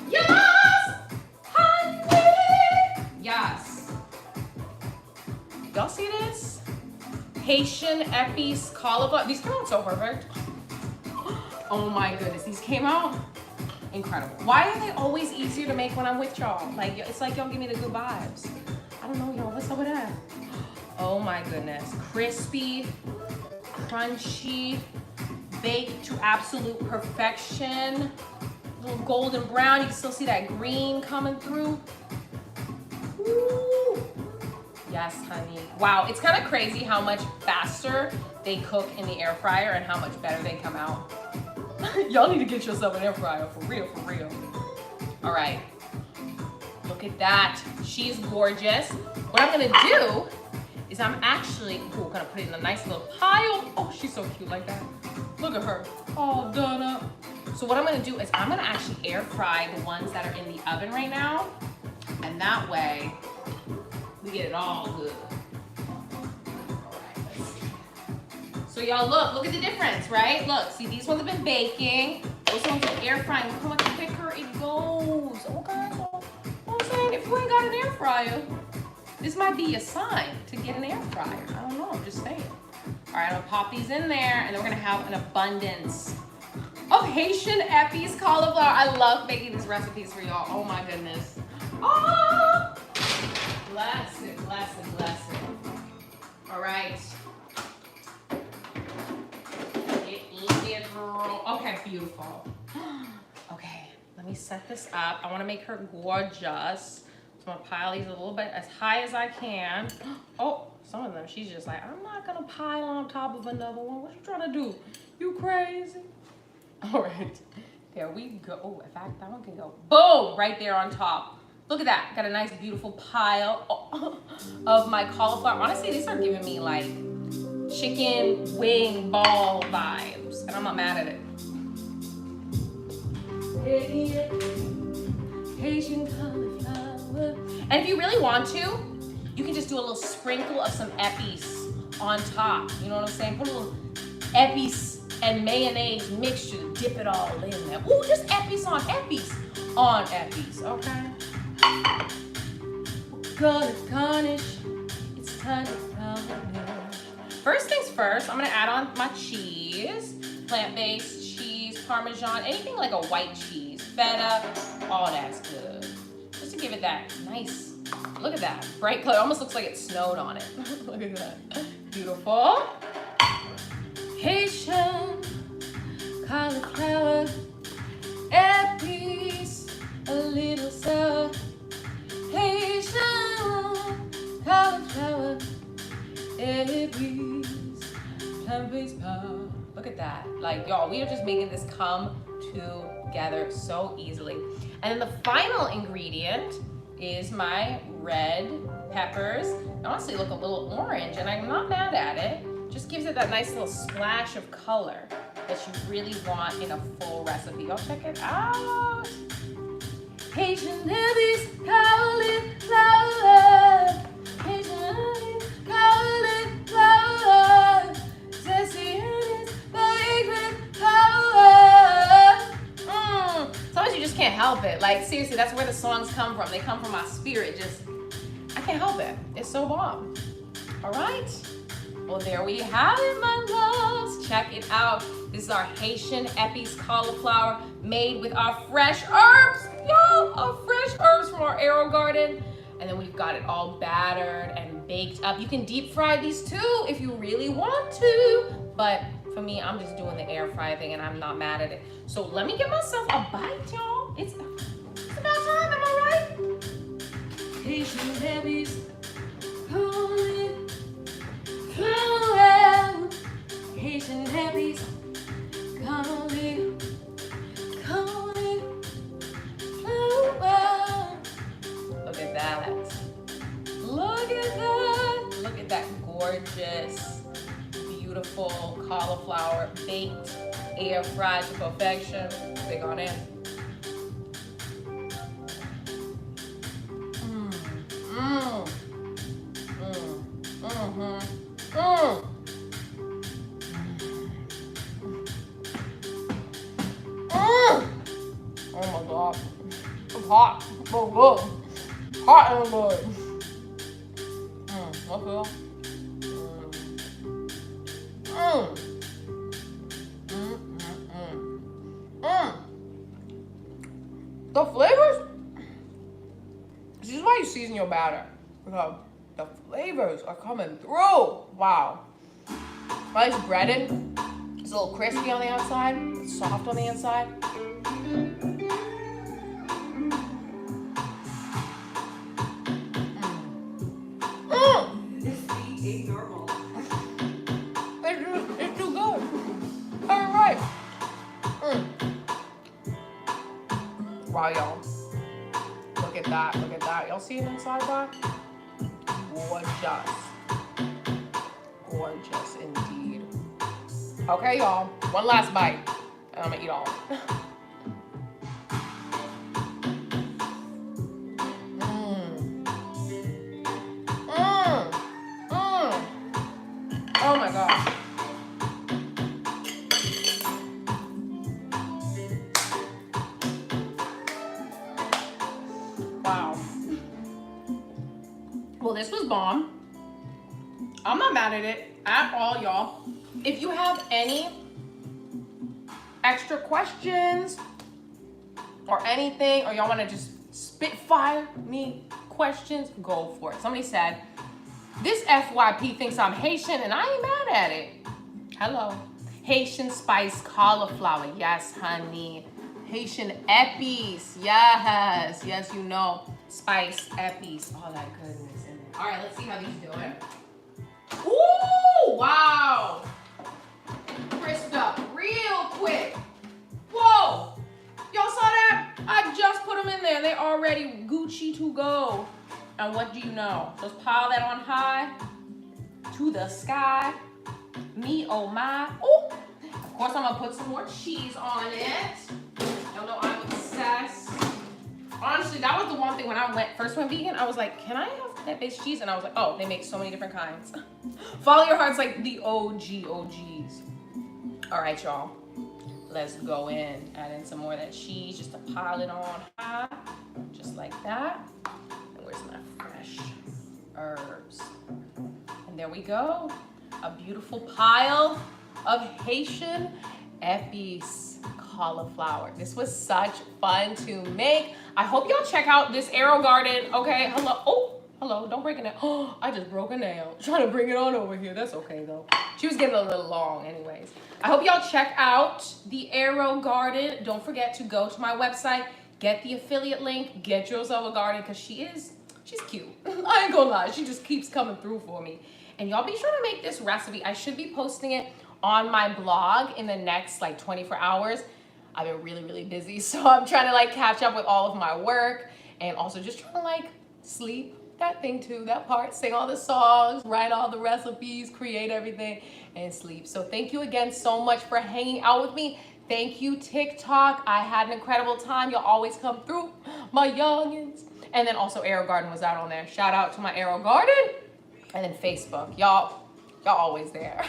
Yes, honey. Yes. Y'all see this? Haitian Epis Cauliflower. These came out so perfect. Oh my goodness, these came out incredible. Why are they always easier to make when I'm with y'all? Like, it's like y'all give me the good vibes. I don't know, y'all, what's up with that? Oh my goodness. Crispy, crunchy, baked to absolute perfection. A little golden brown, you can still see that green coming through. Woo. Yes, honey. Wow, it's kind of crazy how much faster they cook in the air fryer and how much better they come out. Y'all need to get yourself an air fryer, for real, for real. All right, look at that. She's gorgeous. What I'm gonna do is I'm actually, gonna put it in a nice little pile. Oh, she's so cute like that. Look at her, all done up. So what I'm gonna do is I'm gonna actually air fry the ones that are in the oven right now. And that way, we get it all good. So y'all look at the difference, right? Look, see these ones have been baking. Those ones are air frying. Look how much quicker it goes. Okay, so what I'm saying, if you ain't got an air fryer, this might be a sign to get an air fryer. I don't know, I'm just saying. All right, I'm gonna pop these in there and then we're gonna have an abundance of Haitian Epis Cauliflower. I love making these recipes for y'all. Oh my goodness. Oh, bless it, bless it, bless it. All right. Okay, beautiful. Okay, let me set this up. I want to make her gorgeous. So I'm gonna pile these a little bit as high as I can. Oh, some of them, she's just like, I'm not gonna pile on top of another one. What you trying to do? You crazy? All right, there we go. Oh, in fact, that one can go boom, right there on top. Look at that, got a nice beautiful pile of my cauliflower. Honestly, these are giving me like chicken wing ball vibes, and I'm not mad at it. Haitian cauliflower. And if you really want to, you can just do a little sprinkle of some epis on top. You know what I'm saying? Put a little epis and mayonnaise mixture to dip it all in there. Ooh, just epis on epis on epis, okay? Gonna garnish, it's time to garnish. First things first, I'm gonna add on my cheese, plant-based cheese, Parmesan, anything like a white cheese, feta, all that's good. Just to give it that nice, look at that, bright color. It almost looks like it snowed on it. Look at that, beautiful. Haitian cauliflower, epis, a little sour. Haitian cauliflower, epis, plant-based power. Look at that. Like, y'all, we are just making this come together so easily. And then the final ingredient is my red peppers. They honestly look a little orange, and I'm not mad at it. Just gives it that nice little splash of color that you really want in a full recipe. Y'all check it out. Haitian Epis Cauliflower. Haitian Epis Cauliflower. Zesty vibrate power. Sometimes you just can't help it. Like, seriously, that's where the songs come from. They come from my spirit. Just, I can't help it. It's so bomb. All right. Well, there we have it, my loves. Check it out. This is our Haitian Epis Cauliflower made with our fresh herbs. Y'all, our fresh herbs from our arrow garden. And then we've got it all battered and baked up. You can deep fry these too if you really want to. But for me, I'm just doing the air fry thing and I'm not mad at it. So let me give myself a bite, y'all. It's about time, am I right? Haitian Epis Cauliflower. Haitian Epis Cauliflower. Look at that. Look at that. Look at that gorgeous, beautiful cauliflower baked, air fried to perfection. Big on in. Oh my God. It's hot. So good. Hot and good. What's good? The flavors, this is why you season your batter. Because the flavors are coming through. Wow. While it's breaded, it's a little crispy on the outside, it's soft on the inside. This beat ain't normal. It's too good. All right. Wow, y'all. Look at that. Look at that. Y'all see it inside that? Gorgeous. Gorgeous indeed. Okay, y'all. One last bite. And I'm gonna eat all. Oh my gosh. Wow. Well, this was bomb. I'm not mad at it at all, y'all. If you have any extra questions or anything, or y'all want to just spitfire me questions, go for it. Somebody said, this FYP thinks I'm Haitian and I ain't mad at it. Hello. Haitian spice cauliflower. Yes, honey. Haitian Epis. Yes. Yes, you know. Spice Epis. All that goodness in there. All right, let's see how these doing. Ooh, wow. Crisped up real quick. Whoa. Y'all saw that? I just put them in there. They already Gucci to go. And what do you know? Just pile that on high to the sky. Me, oh my. Oh, of course I'm gonna put some more cheese on it. Y'all know I'm obsessed. Honestly, that was the one thing when I first went vegan, I was like, can I have plant-based cheese? And I was like, oh, they make so many different kinds. Follow your heart's like the OGs. All right, y'all. Let's go in. Add in some more of that cheese just to pile it on high. Just like that. And where's my fresh herbs? And there we go. A beautiful pile of Haitian Epis cauliflower. This was such fun to make. I hope y'all check out this Arrow Garden. Okay, hello. Oh, hello, don't break a nail. Oh, I just broke a nail. Trying to bring it on over here. That's okay though. She was getting a little long anyways. I hope y'all check out the Arrow Garden. Don't forget to go to my website, get the affiliate link, get yourself a garden, because she's cute. I ain't gonna lie, she just keeps coming through for me. And y'all be sure to make this recipe. I should be posting it on my blog in the next like 24 hours. I've been really, really busy, so I'm trying to like catch up with all of my work and also just trying to like sleep. That thing too, that part, sing all the songs, write all the recipes, create everything, and sleep. So thank you again so much for hanging out with me. Thank you, TikTok. I had an incredible time. You'll always come through, my youngins. And then also Arrow Garden was out on there. Shout out to my Arrow Garden. And then Facebook. Y'all always there.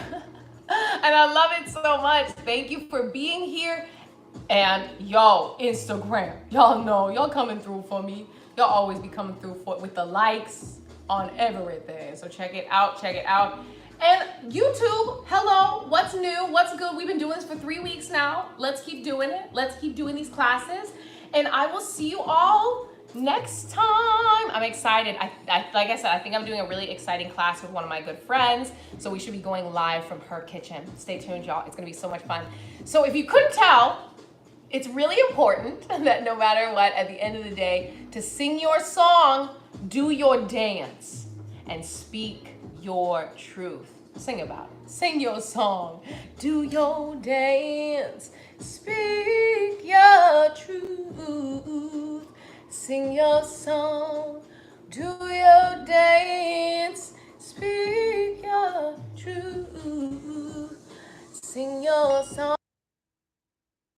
And I love it so much. Thank you for being here. And yo, Instagram. Y'all know, y'all coming through for me. Y'all always be coming through with the likes on everything. So check it out, check it out. And YouTube, hello, what's new, what's good? We've been doing this for 3 weeks now. Let's keep doing it. Let's keep doing these classes. And I will see you all next time. I'm excited. Like I said, I think I'm doing a really exciting class with one of my good friends. So we should be going live from her kitchen. Stay tuned, y'all. It's gonna be so much fun. So if you couldn't tell, it's really important that no matter what, at the end of the day, to sing your song, do your dance, and speak your truth. Sing about it. Sing your song, do your dance, speak your truth. Sing your song, do your dance, speak your truth. Sing your song.